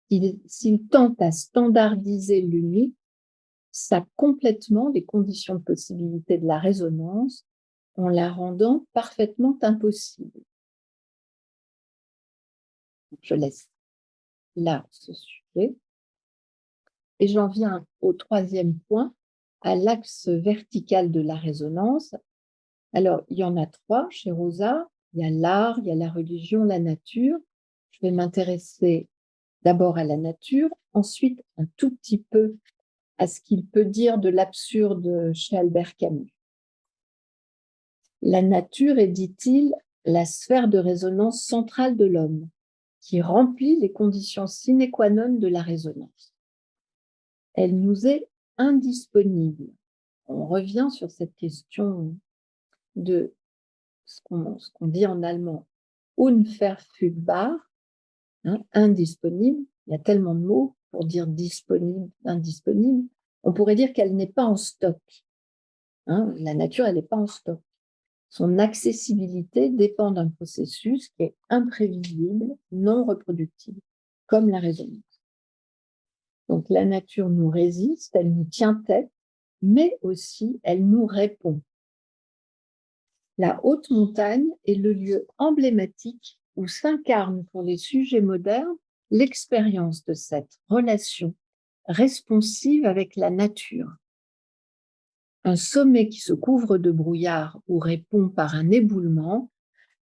qui, s'il tente à standardiser l'unique, sape complètement les conditions de possibilité de la résonance en la rendant parfaitement impossible. Je laisse là ce sujet. Et j'en viens au troisième point, à l'axe vertical de la résonance. Alors, il y en a trois chez Rosa. Il y a l'art, il y a la religion, la nature. Je vais m'intéresser d'abord à la nature, ensuite un tout petit peu à ce qu'il peut dire de l'absurde chez Albert Camus. La nature est, dit-il, la sphère de résonance centrale de l'homme, qui remplit les conditions sine qua non de la résonance. Elle nous est indisponible. On revient sur cette question de ce qu'on dit en allemand unverfügbar, indisponible. Il y a tellement de mots pour dire disponible, indisponible. On pourrait dire qu'elle n'est pas en stock. La nature, elle n'est pas en stock. Son accessibilité dépend d'un processus qui est imprévisible, non reproductible, comme la résonance. Donc la nature nous résiste, elle nous tient tête, mais aussi elle nous répond. La haute montagne est le lieu emblématique où s'incarne pour les sujets modernes l'expérience de cette relation responsive avec la nature. Un sommet qui se couvre de brouillard ou répond par un éboulement,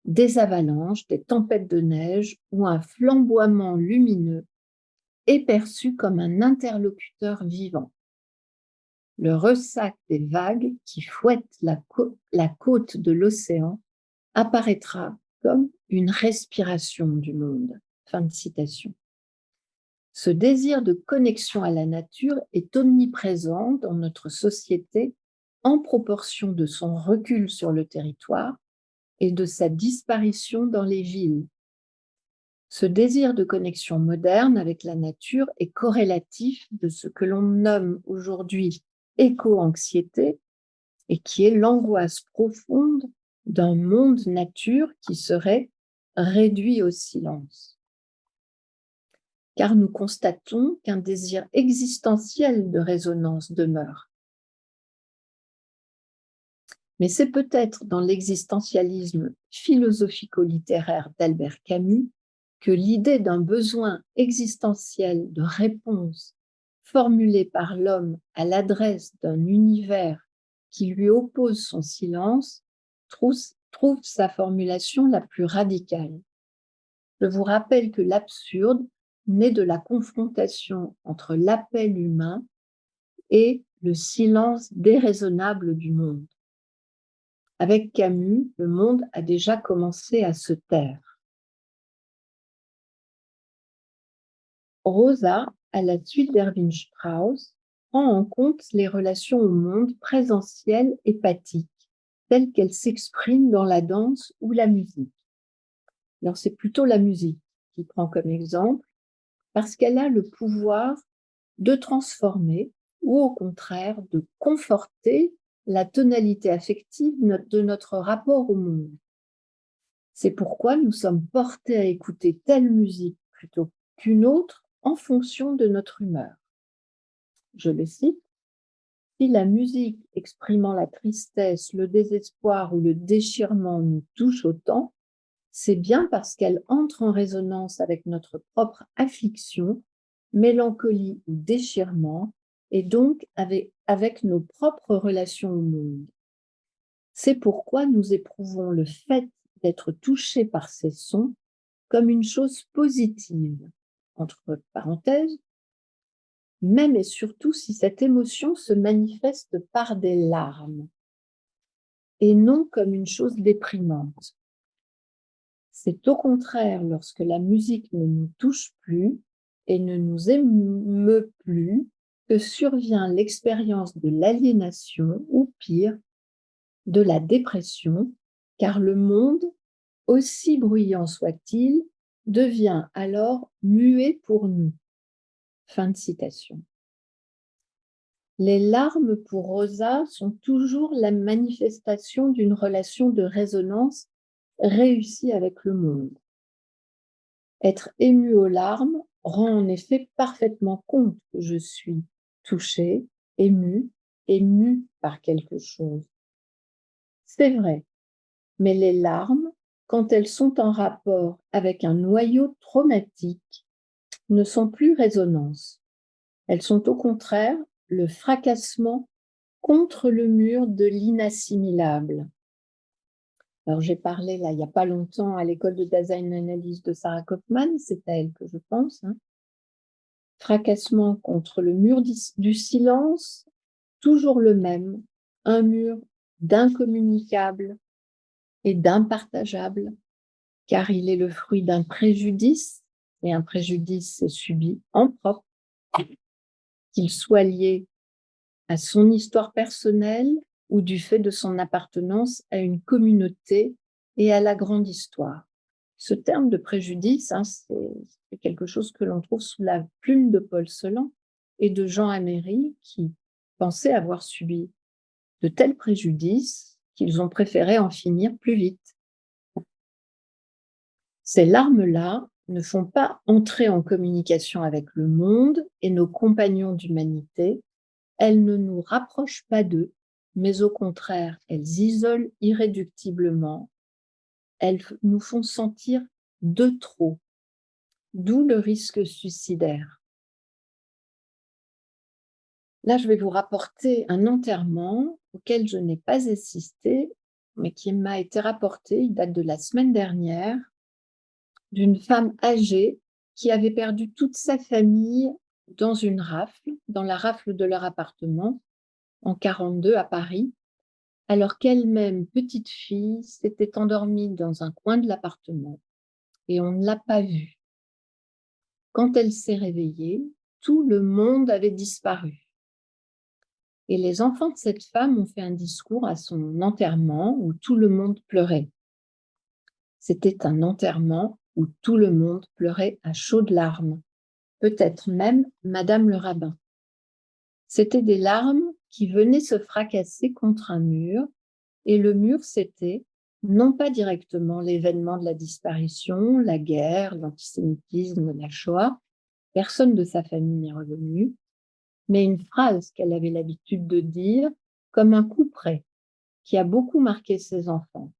des avalanches, des tempêtes de neige ou un flamboiement lumineux est perçu comme un interlocuteur vivant. Le ressac des vagues qui fouettent la côte de l'océan apparaîtra comme une respiration du monde. Fin de citation. Ce désir de connexion à la nature est omniprésent dans notre société en proportion de son recul sur le territoire et de sa disparition dans les villes. Ce désir de connexion moderne avec la nature est corrélatif de ce que l'on nomme aujourd'hui éco-anxiété et qui est l'angoisse profonde d'un monde nature qui serait réduit au silence. Car nous constatons qu'un désir existentiel de résonance demeure. Mais c'est peut-être dans l'existentialisme philosophico-littéraire d'Albert Camus que l'idée d'un besoin existentiel de réponse formulé par l'homme à l'adresse d'un univers qui lui oppose son silence trouve sa formulation la plus radicale. Je vous rappelle que l'absurde naît de la confrontation entre l'appel humain et le silence déraisonnable du monde. Avec Camus, le monde a déjà commencé à se taire. Rosa, à la suite d'Erwin Strauss, prend en compte les relations au monde présentielles et pathiques, telles qu'elles s'expriment dans la danse ou la musique. Alors c'est plutôt la musique qui prend comme exemple, parce qu'elle a le pouvoir de transformer ou au contraire de conforter la tonalité affective de notre rapport au monde. C'est pourquoi nous sommes portés à écouter telle musique plutôt qu'une autre en fonction de notre humeur. Je le cite, si la musique exprimant la tristesse, le désespoir ou le déchirement nous touche autant, c'est bien parce qu'elle entre en résonance avec notre propre affliction, mélancolie ou déchirement, et donc avec nos propres relations au monde. C'est pourquoi nous éprouvons le fait d'être touchés par ces sons comme une chose positive, entre parenthèses, même et surtout si cette émotion se manifeste par des larmes, et non comme une chose déprimante. C'est au contraire lorsque la musique ne nous touche plus et ne nous émeut plus que survient l'expérience de l'aliénation ou pire, de la dépression, car le monde, aussi bruyant soit-il, devient alors muet pour nous. Fin de citation. Les larmes pour Rosa sont toujours la manifestation d'une relation de résonance réussie avec le monde. Être ému aux larmes rend en effet parfaitement compte que je suis touchée, émue par quelque chose. C'est vrai, mais les larmes, quand elles sont en rapport avec un noyau traumatique, ne sont plus résonances. Elles sont au contraire le fracassement contre le mur de l'inassimilable. Alors j'ai parlé là il n'y a pas longtemps à l'école de design analyse de Sarah Kaufman, c'est à elle que je pense. Fracassement contre le mur du silence, toujours le même, un mur d'incommunicable et d'impartageable, car il est le fruit d'un préjudice, et un préjudice est subi en propre, qu'il soit lié à son histoire personnelle ou du fait de son appartenance à une communauté et à la grande histoire. Ce terme de préjudice, c'est quelque chose que l'on trouve sous la plume de Paul Celan et de Jean Améry, qui pensaient avoir subi de tels préjudices qu'ils ont préféré en finir plus vite. Ces larmes-là ne font pas entrer en communication avec le monde et nos compagnons d'humanité. Elles ne nous rapprochent pas d'eux, mais au contraire, elles isolent irréductiblement. Elles nous font sentir de trop, d'où le risque suicidaire. Là, je vais vous rapporter un enterrement auquel je n'ai pas assisté, mais qui m'a été rapporté, il date de la semaine dernière, d'une femme âgée qui avait perdu toute sa famille dans une rafle, dans la rafle de leur appartement, en 42 à Paris, alors qu'elle-même, petite fille, s'était endormie dans un coin de l'appartement et on ne l'a pas vue. Quand elle s'est réveillée, tout le monde avait disparu. Et les enfants de cette femme ont fait un discours à son enterrement où tout le monde pleurait. C'était un enterrement où tout le monde pleurait à chaudes larmes, peut-être même Madame le rabbin. C'étaient des larmes qui venaient se fracasser contre un mur, et le mur, c'était non pas directement l'événement de la disparition, la guerre, l'antisémitisme, la Shoah, personne de sa famille n'est revenu, mais une phrase qu'elle avait l'habitude de dire comme un couperet qui a beaucoup marqué ses enfants.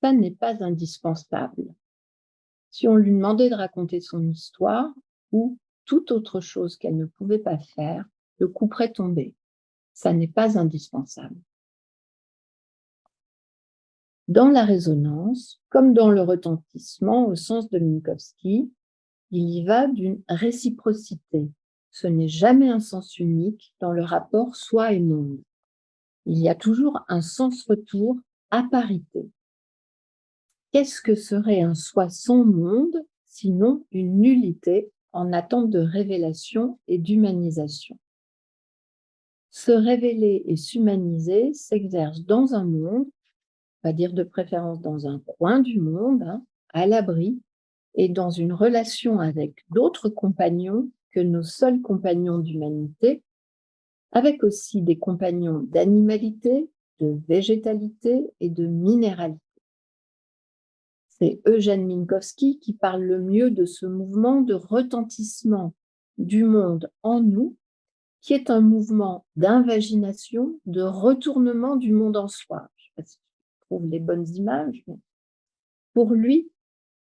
Ça n'est pas indispensable. Si on lui demandait de raconter son histoire ou toute autre chose qu'elle ne pouvait pas faire, le couperet tombait. Ça n'est pas indispensable. Dans la résonance, comme dans le retentissement au sens de Minkowski, il y va d'une réciprocité. Ce n'est jamais un sens unique dans le rapport soi et monde. Il y a toujours un sens-retour à parité. Qu'est-ce que serait un soi sans monde, sinon une nullité en attente de révélation et d'humanisation? Se révéler et s'humaniser s'exerce dans un monde, on va dire de préférence dans un coin du monde, à l'abri, et dans une relation avec d'autres compagnons que nos seuls compagnons d'humanité, avec aussi des compagnons d'animalité, de végétalité et de minéralité. C'est Eugène Minkowski qui parle le mieux de ce mouvement de retentissement du monde en nous, qui est un mouvement d'invagination, de retournement du monde en soi. Je ne sais pas si tu trouves les bonnes images, mais pour lui,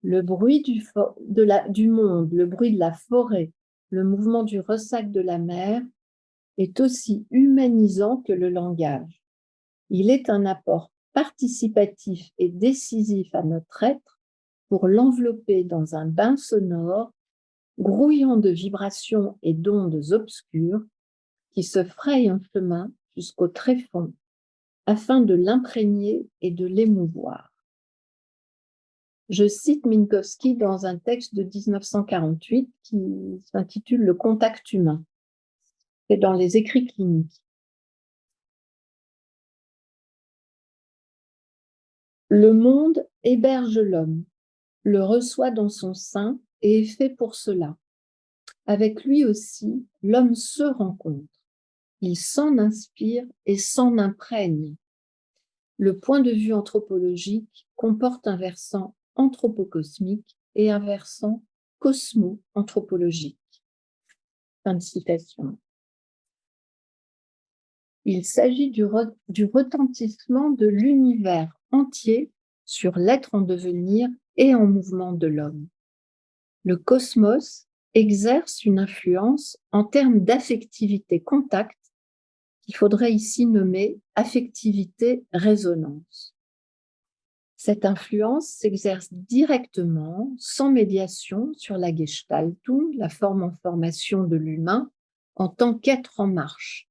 le bruit du monde, le bruit de la forêt, le mouvement du ressac de la mer est aussi humanisant que le langage. Il est un apport participatif et décisif à notre être pour l'envelopper dans un bain sonore, grouillant de vibrations et d'ondes obscures qui se frayent un chemin jusqu'au tréfonds afin de l'imprégner et de l'émouvoir. Je cite Minkowski dans un texte de 1948 qui s'intitule « Le contact humain ». C'est dans les écrits cliniques. Le monde héberge l'homme, le reçoit dans son sein et est fait pour cela. Avec lui aussi, l'homme se rencontre. Il s'en inspire et s'en imprègne. Le point de vue anthropologique comporte un versant anthropocosmique et un versant cosmo-anthropologique. Fin de citation. Il s'agit du retentissement de l'univers entier sur l'être en devenir et en mouvement de l'homme. Le cosmos exerce une influence en termes d'affectivité contact qu'il faudrait ici nommer affectivité-résonance. Cette influence s'exerce directement, sans médiation, sur la Gestaltung, la forme en formation de l'humain, en tant qu'être en marche.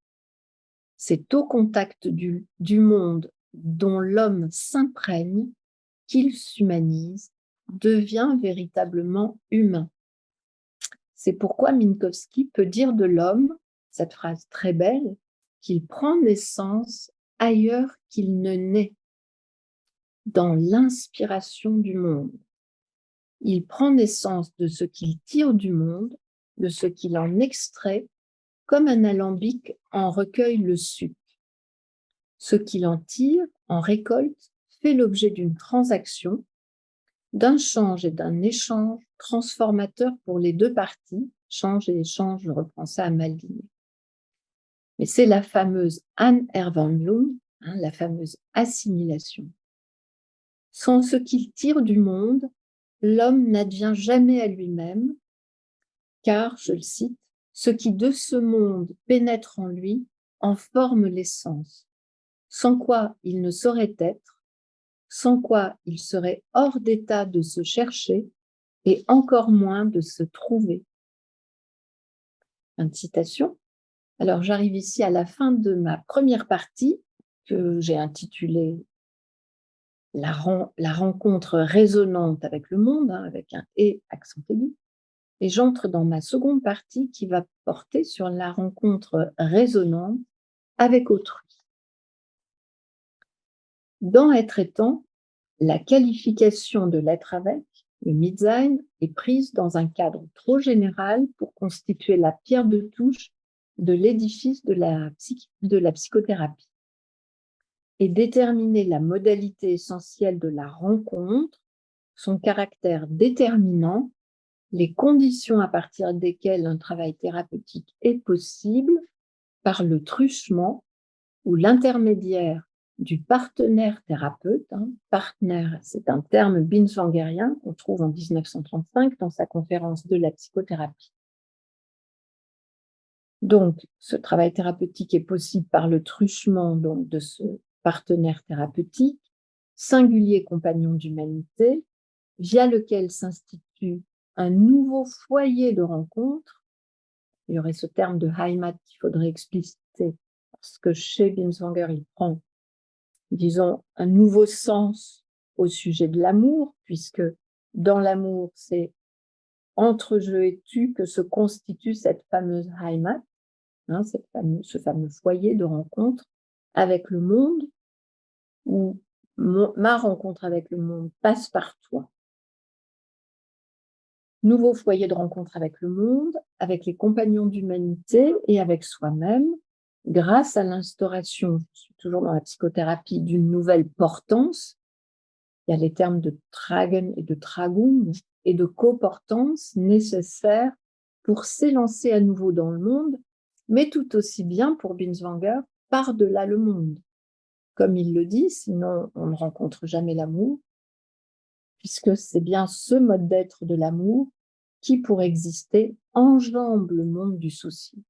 C'est au contact du monde dont l'homme s'imprègne qu'il s'humanise, devient véritablement humain. C'est pourquoi Minkowski peut dire de l'homme, cette phrase très belle, qu'il prend naissance ailleurs qu'il ne naît, dans l'inspiration du monde. Il prend naissance de ce qu'il tire du monde, de ce qu'il en extrait, comme un alambic en recueille le suc. Ce qu'il en tire, en récolte, fait l'objet d'une transaction, d'un change et d'un échange transformateur pour les deux parties. Change et échange, je reprends ça à Maldini. Mais c'est la fameuse Anne Erwin-Bloom, la fameuse assimilation. Sans ce qu'il tire du monde, l'homme n'advient jamais à lui-même, car, je le cite, ce qui de ce monde pénètre en lui en forme l'essence, sans quoi il ne saurait être, sans quoi il serait hors d'état de se chercher et encore moins de se trouver. Fin de citation. Alors, j'arrive ici à la fin de ma première partie que j'ai intitulée la rencontre résonante avec le monde, avec un « et » accent aigu. Et j'entre dans ma seconde partie qui va porter sur la rencontre résonante avec autrui. Dans Être étant, la qualification de l'être avec, le Mitsein, est prise dans un cadre trop général pour constituer la pierre de touche de l'édifice de la psychothérapie et déterminer la modalité essentielle de la rencontre, son caractère déterminant, les conditions à partir desquelles un travail thérapeutique est possible par le truchement ou l'intermédiaire du partenaire thérapeute. Partenaire, c'est un terme binswangerien qu'on trouve en 1935 dans sa conférence de la psychothérapie. Donc, ce travail thérapeutique est possible par le truchement donc, de ce partenaire thérapeutique, singulier compagnon d'humanité, via lequel s'institue un nouveau foyer de rencontre. Il y aurait ce terme de Heimat qu'il faudrait expliciter, parce que chez Binswanger, il prend, disons, un nouveau sens au sujet de l'amour, puisque dans l'amour, c'est entre je et tu que se constitue cette fameuse Heimat, ce fameux foyer de rencontre avec le monde, où ma rencontre avec le monde passe par toi. Nouveau foyer de rencontre avec le monde, avec les compagnons d'humanité et avec soi-même, grâce à l'instauration, je suis toujours dans la psychothérapie, d'une nouvelle portance. Il y a les termes de Tragen et de Tragung et de coportance nécessaires pour s'élancer à nouveau dans le monde, mais tout aussi bien pour Binswanger, par-delà le monde. Comme il le dit, sinon on ne rencontre jamais l'amour, puisque c'est bien ce mode d'être de l'amour qui, pour exister, enjambe le monde du souci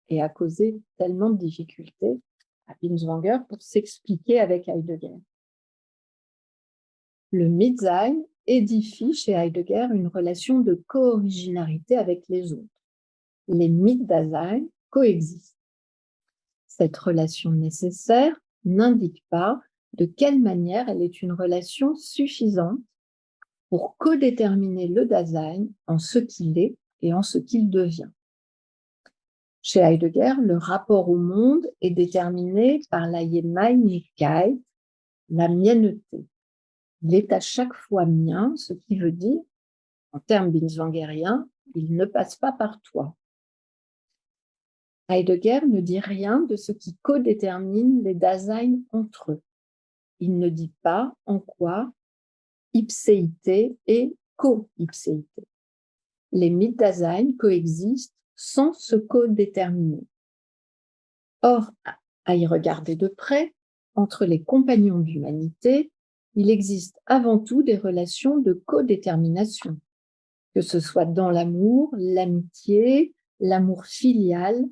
et a causé tellement de difficultés à Binswanger pour s'expliquer avec Heidegger. Le Mitsein édifie chez Heidegger une relation de co-originarité avec les autres. Les Mitdasein coexistent. Cette relation nécessaire n'indique pas de quelle manière elle est une relation suffisante pour codéterminer le Dasein en ce qu'il est et en ce qu'il devient. Chez Heidegger, le rapport au monde est déterminé par la Gemeinigkeit, la mienneté. Il est à chaque fois mien, ce qui veut dire, en termes binswangeriens, il ne passe pas par toi. Heidegger ne dit rien de ce qui codétermine les Dasein entre eux. Il ne dit pas en quoi ipséité et co-ipséité. Les Mitdasein coexistent sans se codéterminer. Or, à y regarder de près, entre les compagnons d'humanité, il existe avant tout des relations de codétermination, que ce soit dans l'amour, l'amitié, l'amour filial,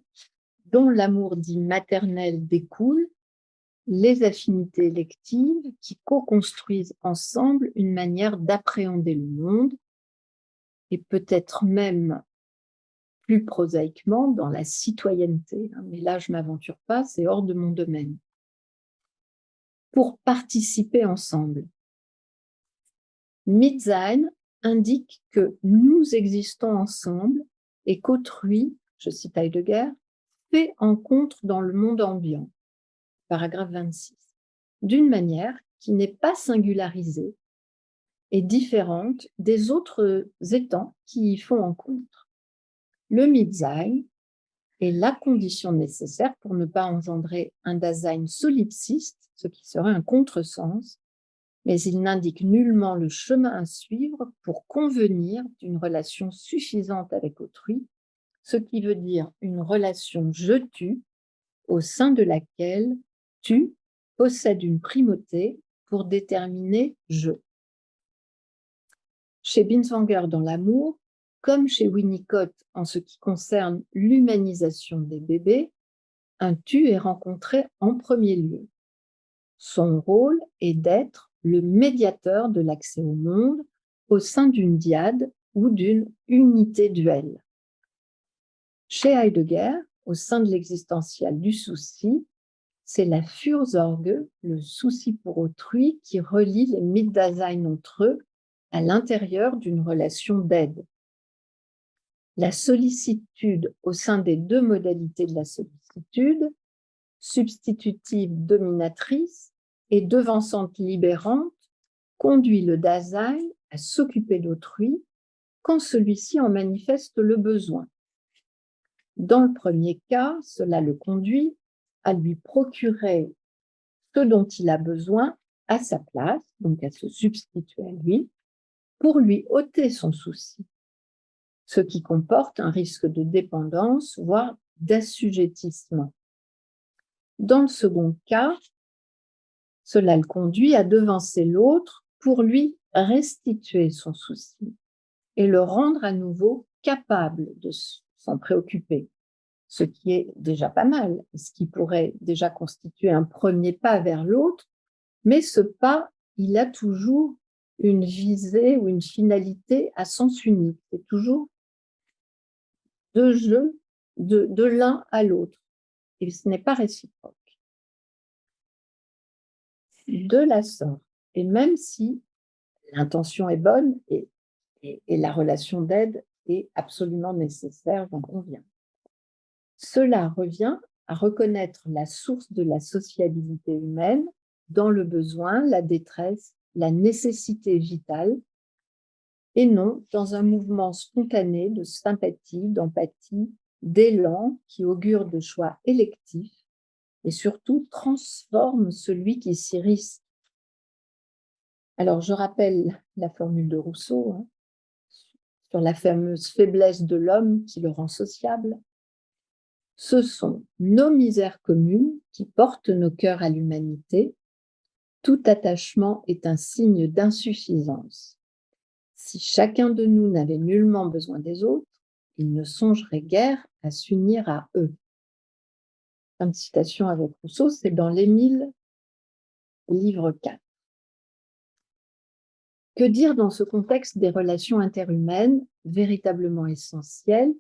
dont l'amour dit maternel découle, les affinités électives qui co-construisent ensemble une manière d'appréhender le monde, et peut-être même plus prosaïquement dans la citoyenneté. Mais là, je ne m'aventure pas, c'est hors de mon domaine. Pour participer ensemble. Mitsein indique que nous existons ensemble et qu'autrui, je cite Heidegger, fait encontre dans le monde ambiant, paragraphe 26, d'une manière qui n'est pas singularisée et différente des autres étangs qui y font encontre. Le Mitsein est la condition nécessaire pour ne pas engendrer un Dasein solipsiste, ce qui serait un contresens, mais il n'indique nullement le chemin à suivre pour convenir d'une relation suffisante avec autrui, ce qui veut dire une relation je-tu au sein de laquelle tu possède une primauté pour déterminer je. Chez Binswanger dans l'amour, comme chez Winnicott en ce qui concerne l'humanisation des bébés, un tu est rencontré en premier lieu. Son rôle est d'être le médiateur de l'accès au monde au sein d'une dyade ou d'une unité duelle. Chez Heidegger, au sein de l'existentiel du souci, c'est la Fürsorge, le souci pour autrui, qui relie les Mitdasein entre eux à l'intérieur d'une relation d'aide. La sollicitude au sein des deux modalités de la sollicitude, substitutive dominatrice et devançante libérante, conduit le Dasein à s'occuper d'autrui quand celui-ci en manifeste le besoin. Dans le premier cas, cela le conduit à lui procurer ce dont il a besoin à sa place, donc à se substituer à lui, pour lui ôter son souci, ce qui comporte un risque de dépendance, voire d'assujettissement. Dans le second cas, cela le conduit à devancer l'autre pour lui restituer son souci et le rendre à nouveau capable de s'en préoccuper, ce qui est déjà pas mal, ce qui pourrait déjà constituer un premier pas vers l'autre, mais ce pas, il a toujours une visée ou une finalité à sens unique. C'est toujours de jeu de l'un à l'autre, et ce n'est pas réciproque. De la sorte, et même si l'intention est bonne et la relation d'aide est absolument nécessaire, j'en conviens. Cela revient à reconnaître la source de la sociabilité humaine dans le besoin, la détresse, la nécessité vitale, et non dans un mouvement spontané de sympathie, d'empathie, d'élan qui augure de choix électifs et surtout transforme celui qui s'y risque. Alors, je rappelle la formule de Rousseau sur la fameuse faiblesse de l'homme qui le rend sociable. Ce sont nos misères communes qui portent nos cœurs à l'humanité. Tout attachement est un signe d'insuffisance. Si chacun de nous n'avait nullement besoin des autres, il ne songerait guère à s'unir à eux. Fin de citation avec Rousseau, c'est dans l'Émile, livre 4. Que dire dans ce contexte des relations interhumaines véritablement essentielles,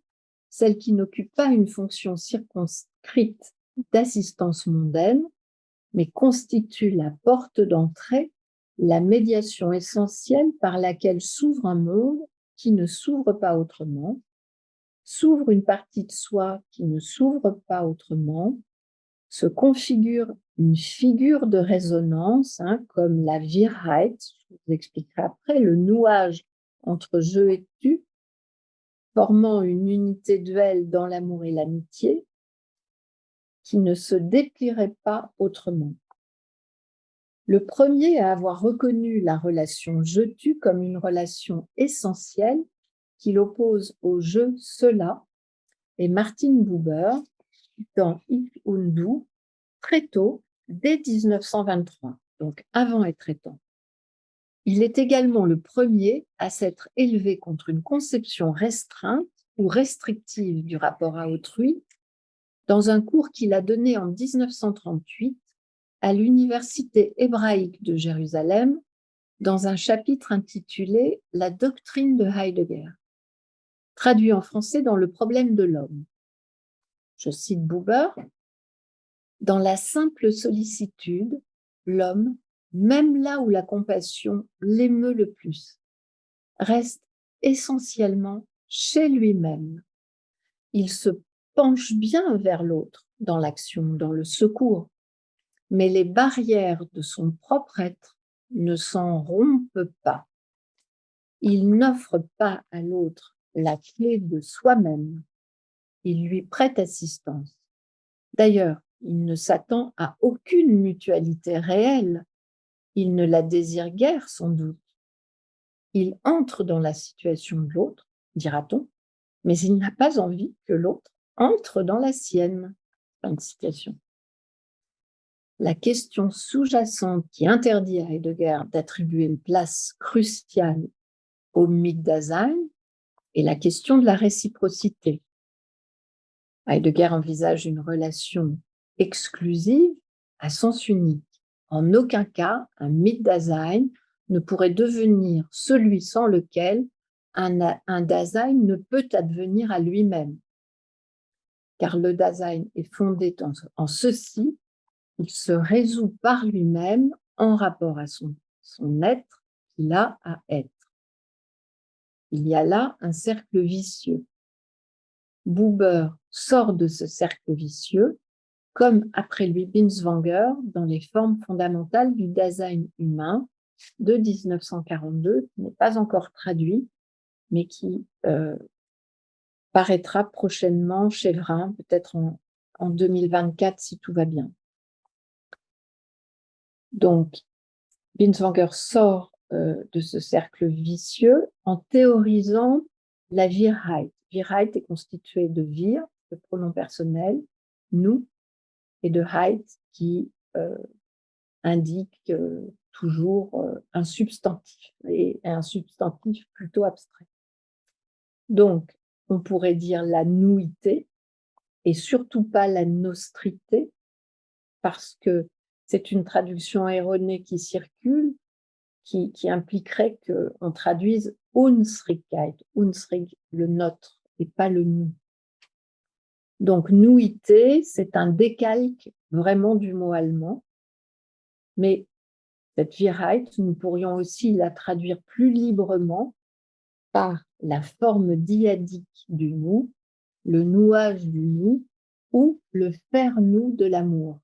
celles qui n'occupent pas une fonction circonscrite d'assistance mondaine, mais constituent la porte d'entrée, la médiation essentielle par laquelle s'ouvre un monde qui ne s'ouvre pas autrement, s'ouvre une partie de soi qui ne s'ouvre pas autrement, se configure une figure de résonance, comme la Wirheit, je vous expliquerai après, le nouage entre je et tu, formant une unité duelle dans l'amour et l'amitié, qui ne se déplierait pas autrement. Le premier à avoir reconnu la relation je-tu comme une relation essentielle qu'il oppose au je-cela est Martin Buber dans Ich und Du, très tôt, dès 1923, donc avant être étant. Il est également le premier à s'être élevé contre une conception restreinte ou restrictive du rapport à autrui dans un cours qu'il a donné en 1938 à l'Université hébraïque de Jérusalem dans un chapitre intitulé « La doctrine de Heidegger », traduit en français dans Le problème de l'homme. Je cite Buber, « Dans la simple sollicitude, l'homme, même là où la compassion l'émeut le plus, reste essentiellement chez lui-même. Il se penche bien vers l'autre dans l'action, dans le secours, mais les barrières de son propre être ne s'en rompent pas. Il n'offre pas à l'autre la clé de soi-même. il lui prête assistance. D'ailleurs, il ne s'attend à aucune mutualité réelle. Il ne la désire guère, sans doute. Il entre dans la situation de l'autre, dira-t-on, mais il n'a pas envie que l'autre entre dans la sienne. Fin de citation. La question sous-jacente qui interdit à Heidegger d'attribuer une place cruciale au Mitdasein est la question de la réciprocité. Heidegger envisage une relation exclusive à sens unique. En aucun cas, un Mitdasein ne pourrait devenir celui sans lequel un Dasein ne peut advenir à lui-même. Car le Dasein est fondé en ceci: il se résout par lui-même en rapport à son être qu'il a à être. Il y a là un cercle vicieux. Buber sort de ce cercle vicieux, comme après lui Binswanger, dans les formes fondamentales du Dasein humain de 1942, qui n'est pas encore traduit, mais qui paraîtra prochainement chez Vrin, peut-être en 2024 si tout va bien. Donc, Binswanger sort de ce cercle vicieux en théorisant la Wirheit. Wirheit est constituée de wir, le pronom personnel, nous, et de Heit qui indique toujours un substantif, et un substantif plutôt abstrait. Donc, on pourrait dire la nouité, et surtout pas la nostrité, parce que c'est une traduction erronée qui circule, qui impliquerait qu'on traduise Unsrigkeit, Unsrig, le nôtre, et pas le nous. Donc, nouité, c'est un décalque vraiment du mot allemand, mais cette Wirheit, nous pourrions aussi la traduire plus librement par la forme dyadique du nous, le nouage du nous, ou le faire-nous de l'amour.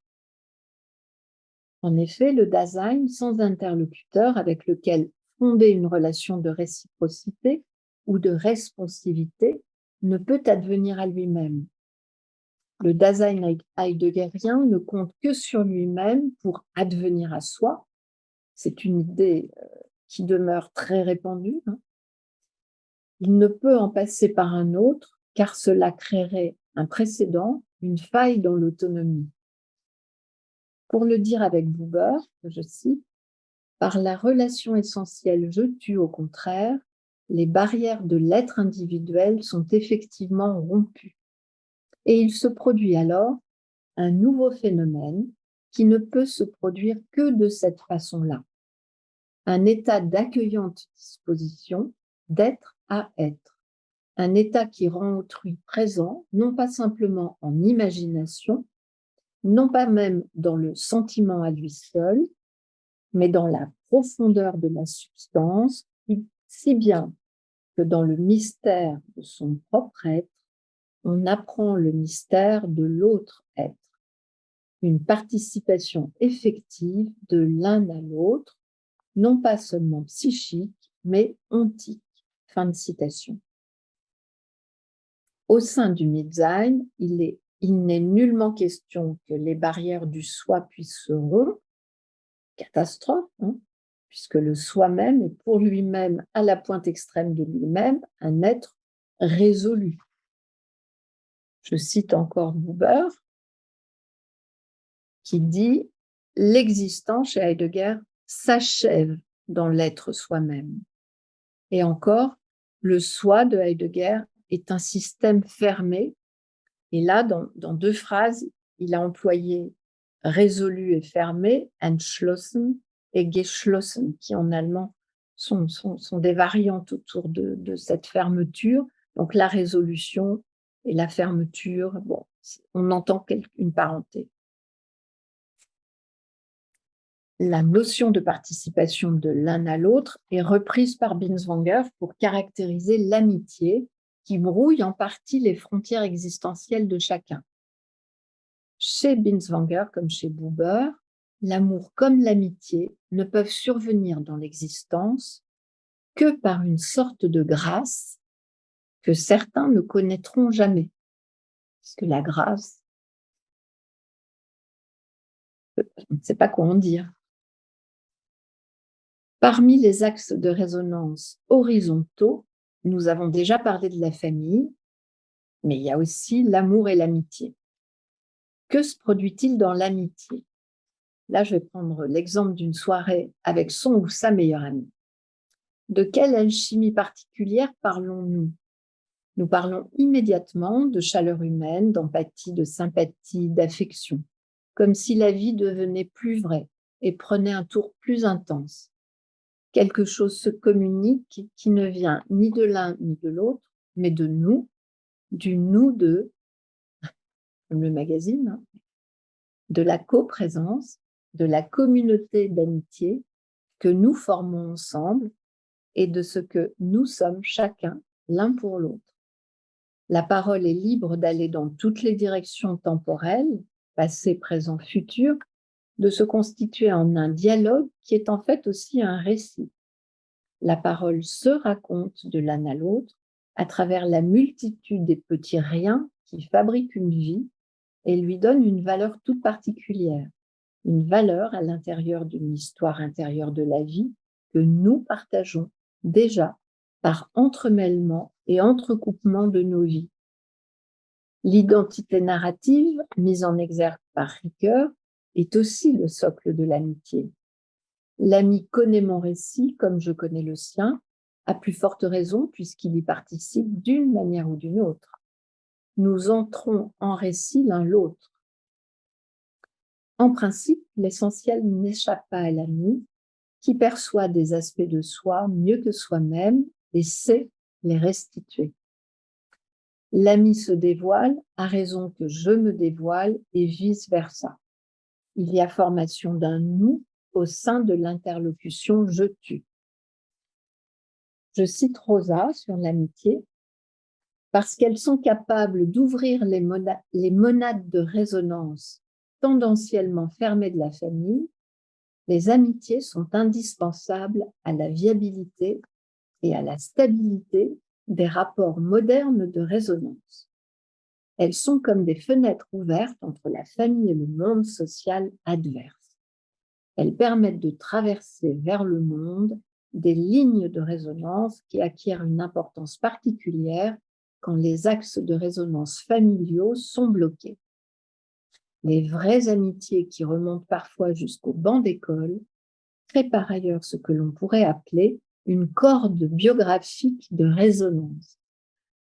En effet, le Dasein, sans interlocuteur avec lequel fonder une relation de réciprocité ou de responsivité, ne peut advenir à lui-même. Le Dasein heideggerien ne compte que sur lui-même pour advenir à soi. C'est une idée qui demeure très répandue. Il ne peut en passer par un autre, car cela créerait un précédent, une faille dans l'autonomie. Pour le dire avec Buber, je cite, « Par la relation essentielle je tue au contraire, les barrières de l'être individuel sont effectivement rompues. Et il se produit alors un nouveau phénomène qui ne peut se produire que de cette façon-là. Un état d'accueillante disposition, d'être à être. Un état qui rend autrui présent, non pas simplement en imagination, non pas même dans le sentiment à lui seul, mais dans la profondeur de la substance, si bien que dans le mystère de son propre être, on apprend le mystère de l'autre être, une participation effective de l'un à l'autre, non pas seulement psychique, mais ontique. » Fin de citation. Au sein du Mitsein, il n'est nullement question que les barrières du soi puissent se rompre, catastrophe, puisque le soi-même est pour lui-même, à la pointe extrême de lui-même, un être résolu. Je cite encore Buber, qui dit « L'existence chez Heidegger s'achève dans l'être soi-même. » Et encore, le soi de Heidegger est un système fermé. Et là, dans deux phrases, il a employé résolu et fermé, entschlossen et geschlossen, qui en allemand sont des variantes autour de cette fermeture. Donc la résolution et la fermeture, bon, on entend une parenté. La notion de participation de l'un à l'autre est reprise par Binswanger pour caractériser l'amitié qui brouille en partie les frontières existentielles de chacun. Chez Binswanger, comme chez Buber, l'amour comme l'amitié ne peuvent survenir dans l'existence que par une sorte de grâce que certains ne connaîtront jamais. puisque la grâce, on ne sait pas quoi en dire. Parmi les axes de résonance horizontaux, nous avons déjà parlé de la famille, mais il y a aussi l'amour et l'amitié. Que se produit-il dans l'amitié? Là, je vais prendre l'exemple d'une soirée avec son ou sa meilleure amie. De quelle alchimie particulière parlons-nous? Nous parlons immédiatement de chaleur humaine, d'empathie, de sympathie, d'affection, comme si la vie devenait plus vraie et prenait un tour plus intense. Quelque chose se communique qui ne vient ni de l'un ni de l'autre, mais de nous, du nous deux, comme le magazine, hein, de la coprésence, de la communauté d'amitié que nous formons ensemble et de ce que nous sommes chacun l'un pour l'autre. La parole est libre d'aller dans toutes les directions temporelles, passé, présent, futur, de se constituer en un dialogue qui est en fait aussi un récit. La parole se raconte de l'un à l'autre à travers la multitude des petits riens qui fabriquent une vie et lui donnent une valeur toute particulière, une valeur à l'intérieur d'une histoire intérieure de la vie que nous partageons déjà par entremêlement et entrecoupement de nos vies. L'identité narrative, mise en exergue par Ricoeur, est aussi le socle de l'amitié. L'ami connaît mon récit comme je connais le sien, à plus forte raison puisqu'il y participe d'une manière ou d'une autre. Nous entrons en récit l'un l'autre. En principe, l'essentiel n'échappe pas à l'ami, qui perçoit des aspects de soi mieux que soi-même et sait les restituer. L'ami se dévoile à raison que je me dévoile et vice-versa. Il y a formation d'un nous au sein de l'interlocution je-tu. Je cite Rosa sur l'amitié, parce qu'elles sont capables d'ouvrir les monades de résonance tendanciellement fermées de la famille, les amitiés sont indispensables à la viabilité et à la stabilité des rapports modernes de résonance. Elles sont comme des fenêtres ouvertes entre la famille et le monde social adverse. Elles permettent de traverser vers le monde des lignes de résonance qui acquièrent une importance particulière quand les axes de résonance familiaux sont bloqués. Les vraies amitiés qui remontent parfois jusqu'au banc d'école créent par ailleurs ce que l'on pourrait appeler une corde biographique de résonance,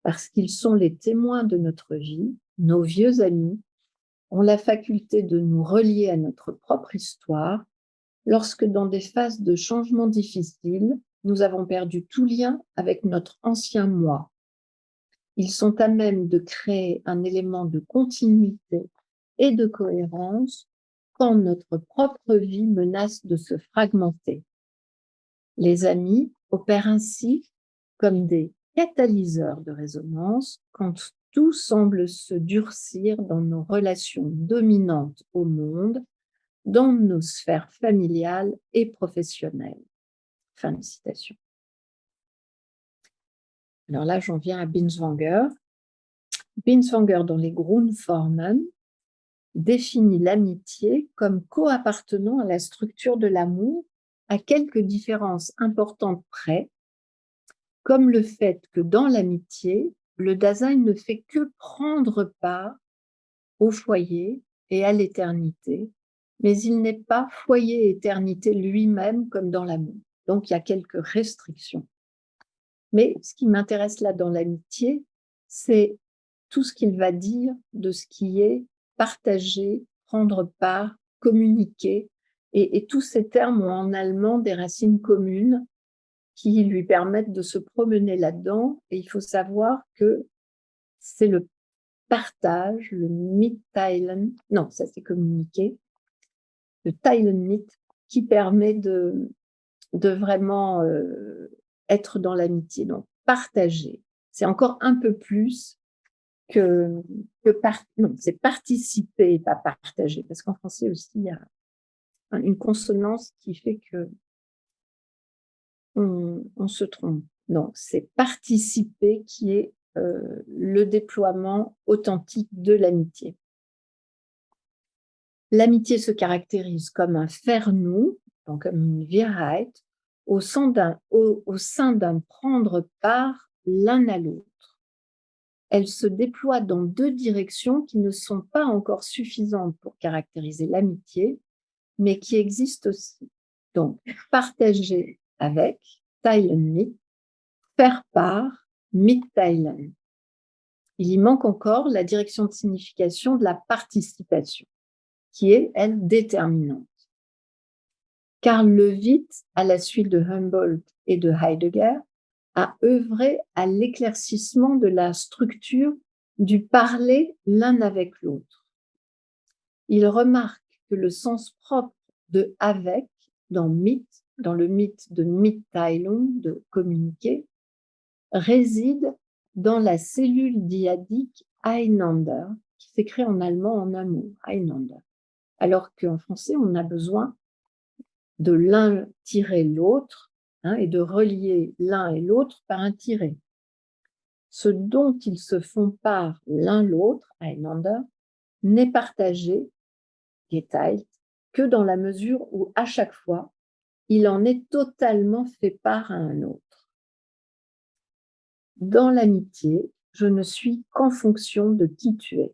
parce qu'ils sont les témoins de notre vie, nos vieux amis ont la faculté de nous relier à notre propre histoire lorsque dans des phases de changement difficiles, nous avons perdu tout lien avec notre ancien moi. Ils sont à même de créer un élément de continuité et de cohérence quand notre propre vie menace de se fragmenter. Les amis opèrent ainsi comme des catalyseurs de résonance quand tout semble se durcir dans nos relations dominantes au monde, dans nos sphères familiales et professionnelles. Fin de citation. Alors là, j'en viens à Binswanger. Binswanger, dans les Grundformen, définit l'amitié comme co-appartenant à la structure de l'amour à quelques différences importantes près, comme le fait que dans l'amitié, le Dasein ne fait que prendre part au foyer et à l'éternité, mais il n'est pas foyer et éternité lui-même comme dans l'amour. Donc, il y a quelques restrictions. Mais ce qui m'intéresse là dans l'amitié, c'est tout ce qu'il va dire de ce qui est partager, prendre part, communiquer. Et tous ces termes ont en allemand des racines communes qui lui permettent de se promener là-dedans. Et il faut savoir que c'est le partage, le mitteilen, non, ça c'est communiquer, le teilen mit, qui permet de vraiment être dans l'amitié. Donc, partager, c'est encore un peu plus non, c'est participer et pas partager, parce qu'en français aussi, il y a une consonance qui fait que on se trompe. Donc, c'est participer qui est le déploiement authentique de l'amitié. L'amitié se caractérise comme un faire-nous, donc comme une Wirheit, au sein d'un prendre part l'un à l'autre. Elle se déploie dans deux directions qui ne sont pas encore suffisantes pour caractériser l'amitié, mais qui existent aussi. Donc, partager avec, teilen mit, faire part, mitteilen. Il y manque encore la direction de signification de la participation, qui est, elle, déterminante. Karl Levitt, à la suite de Humboldt et de Heidegger, a œuvré à l'éclaircissement de la structure du parler l'un avec l'autre. Il remarque que le sens propre de avec dans le mythe de Mitteilung, de communiquer, réside dans la cellule dyadique einander, qui s'écrit en allemand en un mot, einander, alors qu'en français, on a besoin de l'un tirer l'autre et de relier l'un et l'autre par un tiret. Ce dont ils se font part l'un l'autre, einander, n'est partagé, geteilt, que dans la mesure où, à chaque fois, il en est totalement fait part à un autre. Dans l'amitié, je ne suis qu'en fonction de qui tu es.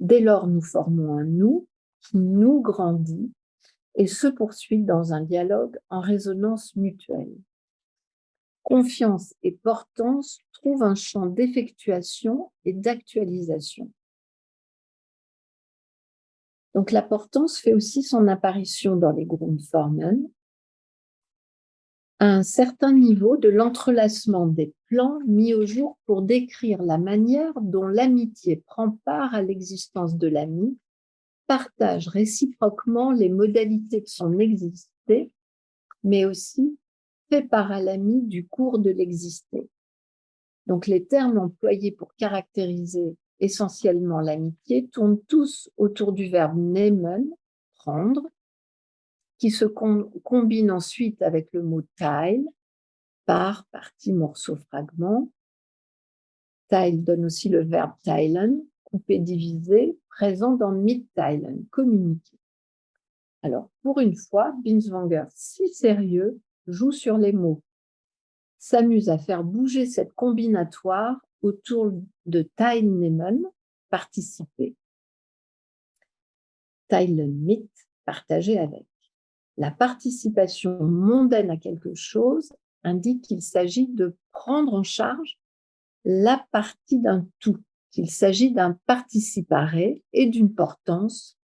Dès lors, nous formons un nous qui nous grandit et se poursuit dans un dialogue en résonance mutuelle. Confiance et portance trouvent un champ d'effectuation et d'actualisation. Donc la portance fait aussi son apparition dans les Grundformen à un certain niveau de l'entrelacement des plans mis au jour pour décrire la manière dont l'amitié prend part à l'existence de l'ami, partage réciproquement les modalités de son exister, mais aussi fait part à l'ami du cours de l'exister. Donc les termes employés pour caractériser essentiellement l'amitié tournent tous autour du verbe nehmen, prendre, qui se combine ensuite avec le mot teil, part, partie, morceau, fragment. Teil donne aussi le verbe teilen, couper, diviser, présent dans mitteilen, communiquer. Alors, pour une fois, Binswanger, si sérieux, joue sur les mots, s'amuse à faire bouger cette combinatoire autour de teilnehmen, participer, teilen mit, partager avec. La participation mondaine à quelque chose indique qu'il s'agit de prendre en charge la partie d'un tout, qu'il s'agit d'un participaré et d'une portance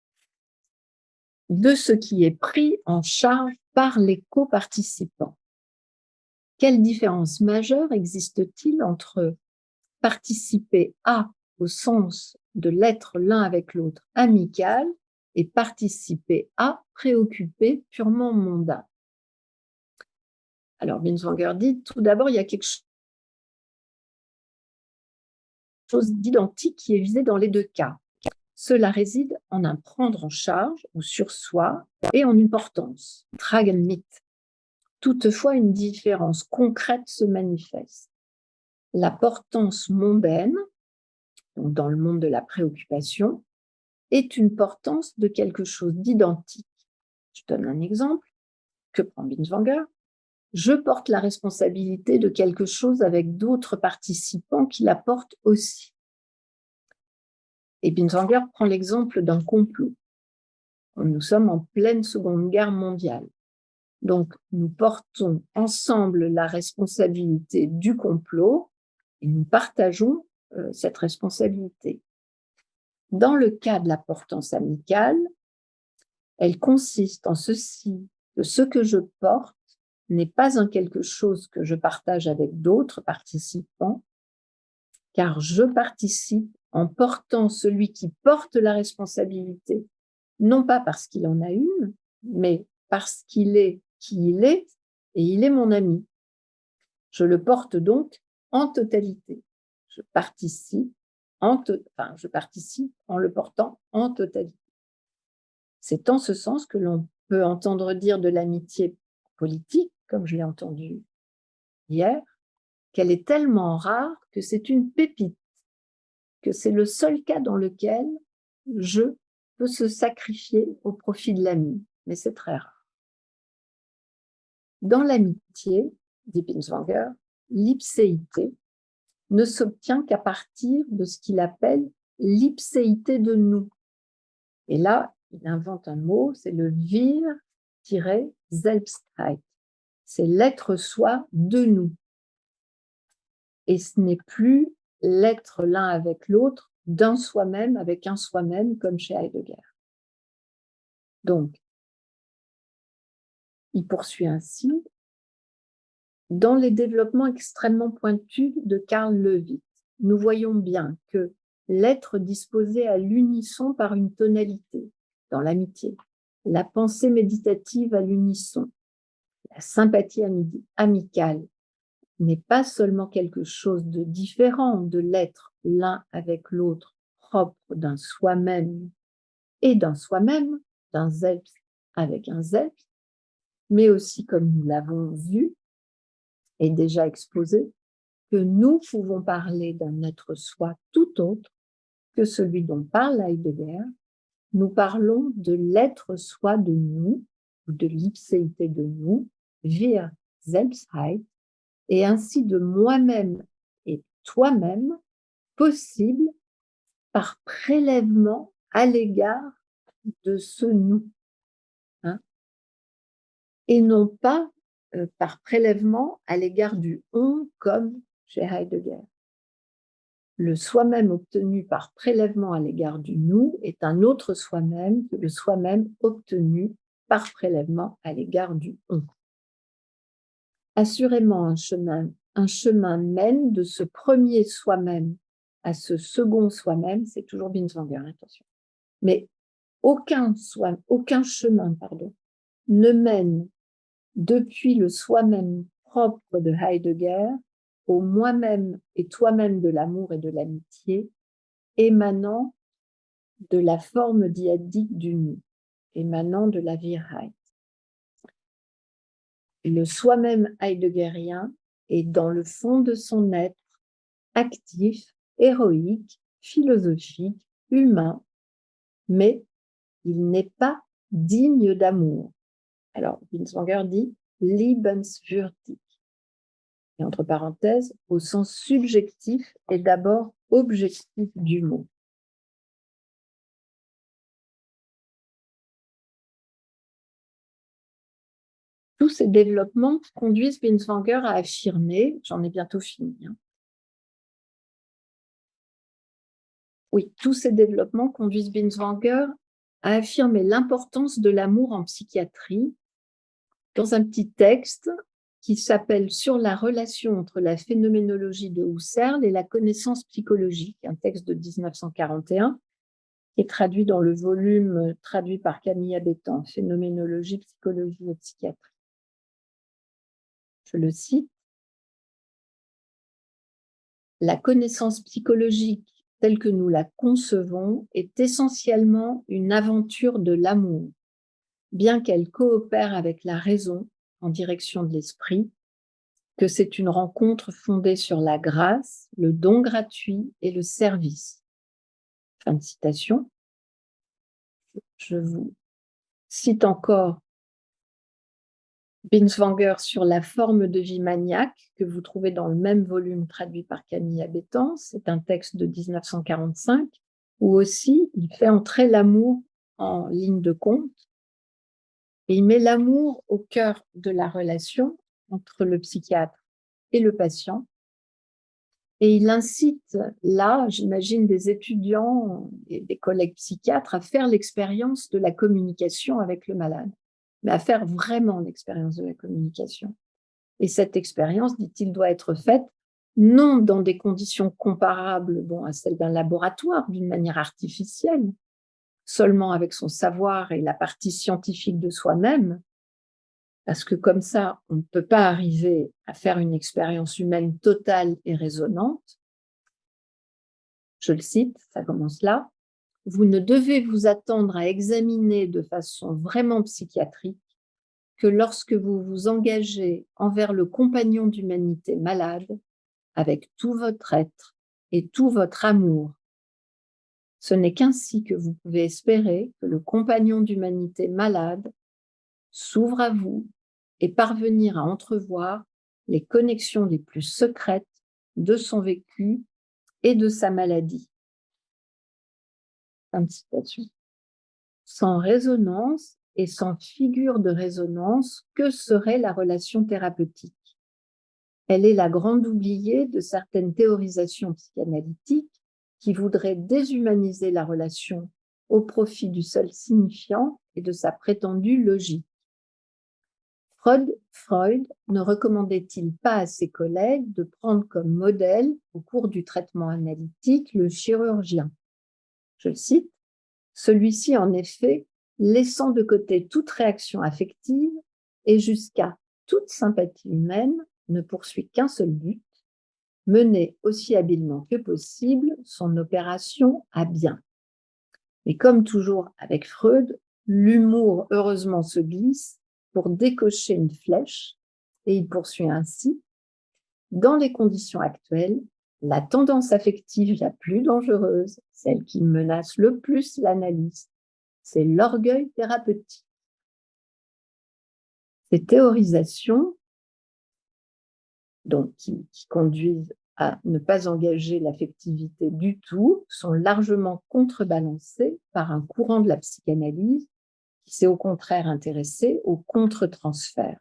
de ce qui est pris en charge par les coparticipants. Quelle différence majeure existe-t-il entre participer à, au sens de l'être l'un avec l'autre amical, et participer à, préoccuper, purement mondain? Alors, Binswanger dit, tout d'abord, il y a quelque chose d'identique qui est visé dans les deux cas. Cela réside en un prendre en charge ou sur soi et en une portance, tragen mit. Toutefois, une différence concrète se manifeste. La portance mondaine, donc dans le monde de la préoccupation, est une portance de quelque chose d'identique. Je donne un exemple. Que prend Binswanger? Je porte la responsabilité de quelque chose avec d'autres participants qui la portent aussi. Et Binswanger prend l'exemple d'un complot. Nous sommes en pleine Seconde Guerre mondiale. Donc, nous portons ensemble la responsabilité du complot et nous partageons cette responsabilité. Dans le cas de la portance amicale, elle consiste en ceci, que ce que je porte n'est pas un quelque chose que je partage avec d'autres participants, car je participe en portant celui qui porte la responsabilité, non pas parce qu'il en a une, mais parce qu'il est qui il est, et il est mon ami. Je le porte donc en totalité. Je participe en le portant en totalité. C'est en ce sens que l'on peut entendre dire de l'amitié politique, comme je l'ai entendu hier, qu'elle est tellement rare que c'est une pépite, que c'est le seul cas dans lequel je peux se sacrifier au profit de l'ami, mais c'est très rare. Dans l'amitié, dit Binswanger, l'ipséité ne s'obtient qu'à partir de ce qu'il appelle l'ipséité de nous. Et là, il invente un mot, c'est le Wir-Selbstheit. C'est l'être soi de nous. Et ce n'est plus l'être l'un avec l'autre, d'un soi-même avec un soi-même, comme chez Heidegger. Donc, il poursuit ainsi, dans les développements extrêmement pointus de Karl Leuwitz, nous voyons bien que l'être disposé à l'unisson par une tonalité, dans l'amitié, la pensée méditative à l'unisson, la sympathie amicale, n'est pas seulement quelque chose de différent de l'être l'un avec l'autre, propre d'un soi-même et d'un soi-même, d'un selbst avec un selbst, mais aussi, comme nous l'avons vu et déjà exposé, que nous pouvons parler d'un être soi tout autre que celui dont parle Heidegger. Nous parlons de l'être soi de nous, ou de l'ipséité de nous, wir Selbstheit, et ainsi de moi-même et toi-même, possible par prélèvement à l'égard de ce nous, hein, et non pas par prélèvement à l'égard du on comme chez Heidegger. Le soi-même obtenu par prélèvement à l'égard du nous est un autre soi-même que le soi-même obtenu par prélèvement à l'égard du on. Assurément, un chemin mène de ce premier soi-même à ce second soi-même, c'est toujours Binswanger, attention. Mais aucun chemin, ne mène depuis le soi-même propre de Heidegger au moi-même et toi-même de l'amour et de l'amitié, émanant de la forme dyadique du nous, émanant de la Wirheit. Le soi-même heideggerien est dans le fond de son être actif, héroïque, philosophique, humain, mais il n'est pas digne d'amour. Alors, Binswanger dit « liebenswürdig ». Et entre parenthèses, au sens subjectif et d'abord objectif du mot. Tous ces développements conduisent Binswanger à affirmer, j'en ai bientôt fini, hein. Oui, tous ces développements conduisent Binswanger à affirmer l'importance de l'amour en psychiatrie dans un petit texte qui s'appelle « Sur la relation entre la phénoménologie de Husserl et la connaissance psychologique », un texte de 1941, qui est traduit dans le volume traduit par Camille Abétan, « Phénoménologie, psychologie et psychiatrie ». Je le cite. « La connaissance psychologique telle que nous la concevons est essentiellement une aventure de l'amour, bien qu'elle coopère avec la raison en direction de l'esprit, que c'est une rencontre fondée sur la grâce, le don gratuit et le service. » Fin de citation. Je vous cite encore Binswanger sur la forme de vie maniaque, que vous trouvez dans le même volume traduit par Camille Abétan. C'est un texte de 1945, où aussi il fait entrer l'amour en ligne de compte. Et il met l'amour au cœur de la relation entre le psychiatre et le patient. Et il incite là, j'imagine, des étudiants et des collègues psychiatres à faire l'expérience de la communication avec le malade, mais à faire vraiment l'expérience de la communication. Et cette expérience, dit-il, doit être faite non dans des conditions comparables à celles d'un laboratoire, d'une manière artificielle, seulement avec son savoir et la partie scientifique de soi-même, parce que comme ça, on ne peut pas arriver à faire une expérience humaine totale et résonante. Je le cite, ça commence là. « Vous ne devez vous attendre à examiner de façon vraiment psychiatrique que lorsque vous vous engagez envers le compagnon d'humanité malade, avec tout votre être et tout votre amour. Ce n'est qu'ainsi que vous pouvez espérer que le compagnon d'humanité malade s'ouvre à vous et parvenir à entrevoir les connexions les plus secrètes de son vécu et de sa maladie. Fin de citation. Sans résonance et sans figure de résonance, que serait la relation thérapeutique? Elle est la grande oubliée de certaines théorisations psychanalytiques qui voudraient déshumaniser la relation au profit du seul signifiant et de sa prétendue logique. Freud ne recommandait-il pas à ses collègues de prendre comme modèle, au cours du traitement analytique, le chirurgien? Je le cite, « Celui-ci, en effet, laissant de côté toute réaction affective et jusqu'à toute sympathie humaine, ne poursuit qu'un seul but, mener aussi habilement que possible son opération à bien. » Mais comme toujours avec Freud, l'humour heureusement se glisse pour décocher une flèche, et il poursuit ainsi, « Dans les conditions actuelles, la tendance affective la plus dangereuse, celle qui menace le plus l'analyste, c'est l'orgueil thérapeutique. » Ces théorisations, donc, qui conduisent à ne pas engager l'affectivité du tout, sont largement contrebalancées par un courant de la psychanalyse qui s'est au contraire intéressé au contre-transfert.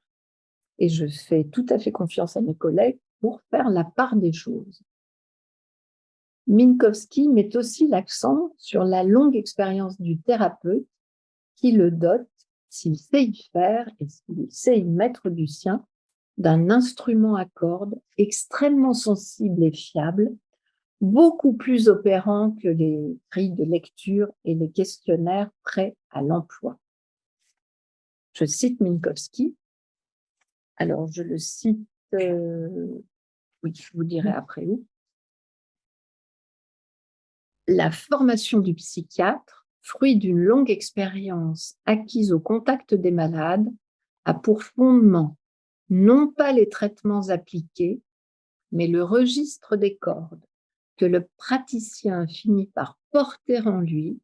Et je fais tout à fait confiance à mes collègues pour faire la part des choses. Minkowski met aussi l'accent sur la longue expérience du thérapeute qui le dote, s'il sait y faire et s'il sait y mettre du sien, d'un instrument à cordes extrêmement sensible et fiable, beaucoup plus opérant que les grilles de lecture et les questionnaires prêts à l'emploi. Je cite Minkowski. Alors, je le cite, oui, je vous dirai après où. La formation du psychiatre, fruit d'une longue expérience acquise au contact des malades, a pour fondement non pas les traitements appliqués, mais le registre des cordes que le praticien finit par porter en lui,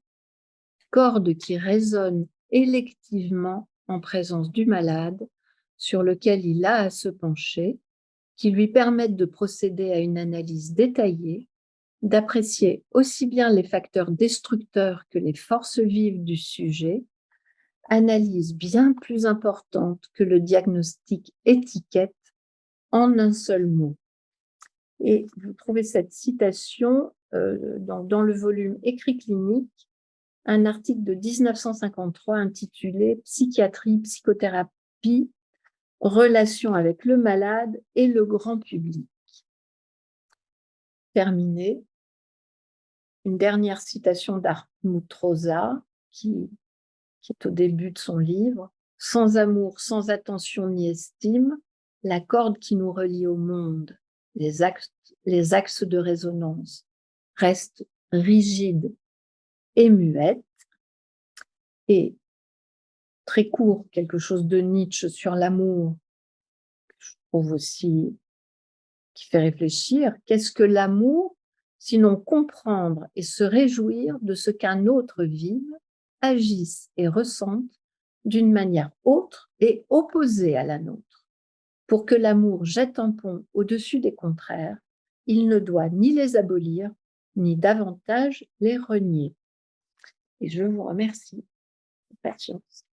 cordes qui résonnent électivement en présence du malade, sur lequel il a à se pencher, qui lui permettent de procéder à une analyse détaillée, d'apprécier aussi bien les facteurs destructeurs que les forces vives du sujet, analyse bien plus importante que le diagnostic étiquette en un seul mot. Et vous trouvez cette citation dans le volume Écrit clinique, un article de 1953 intitulé « Psychiatrie, psychothérapie, relation avec le malade et le grand public ». Terminé, une dernière citation d'Hartmut Rosa, qui est au début de son livre. « Sans amour, sans attention ni estime, la corde qui nous relie au monde, les axes de résonance restent rigides et muettes. » Et très court, quelque chose de Nietzsche sur l'amour, que je trouve aussi qui fait réfléchir. Qu'est-ce que l'amour, sinon comprendre et se réjouir de ce qu'un autre vive, agisse et ressente d'une manière autre et opposée à la nôtre. Pour que l'amour jette un pont au-dessus des contraires, il ne doit ni les abolir, ni davantage les renier. Et je vous remercie. Patience.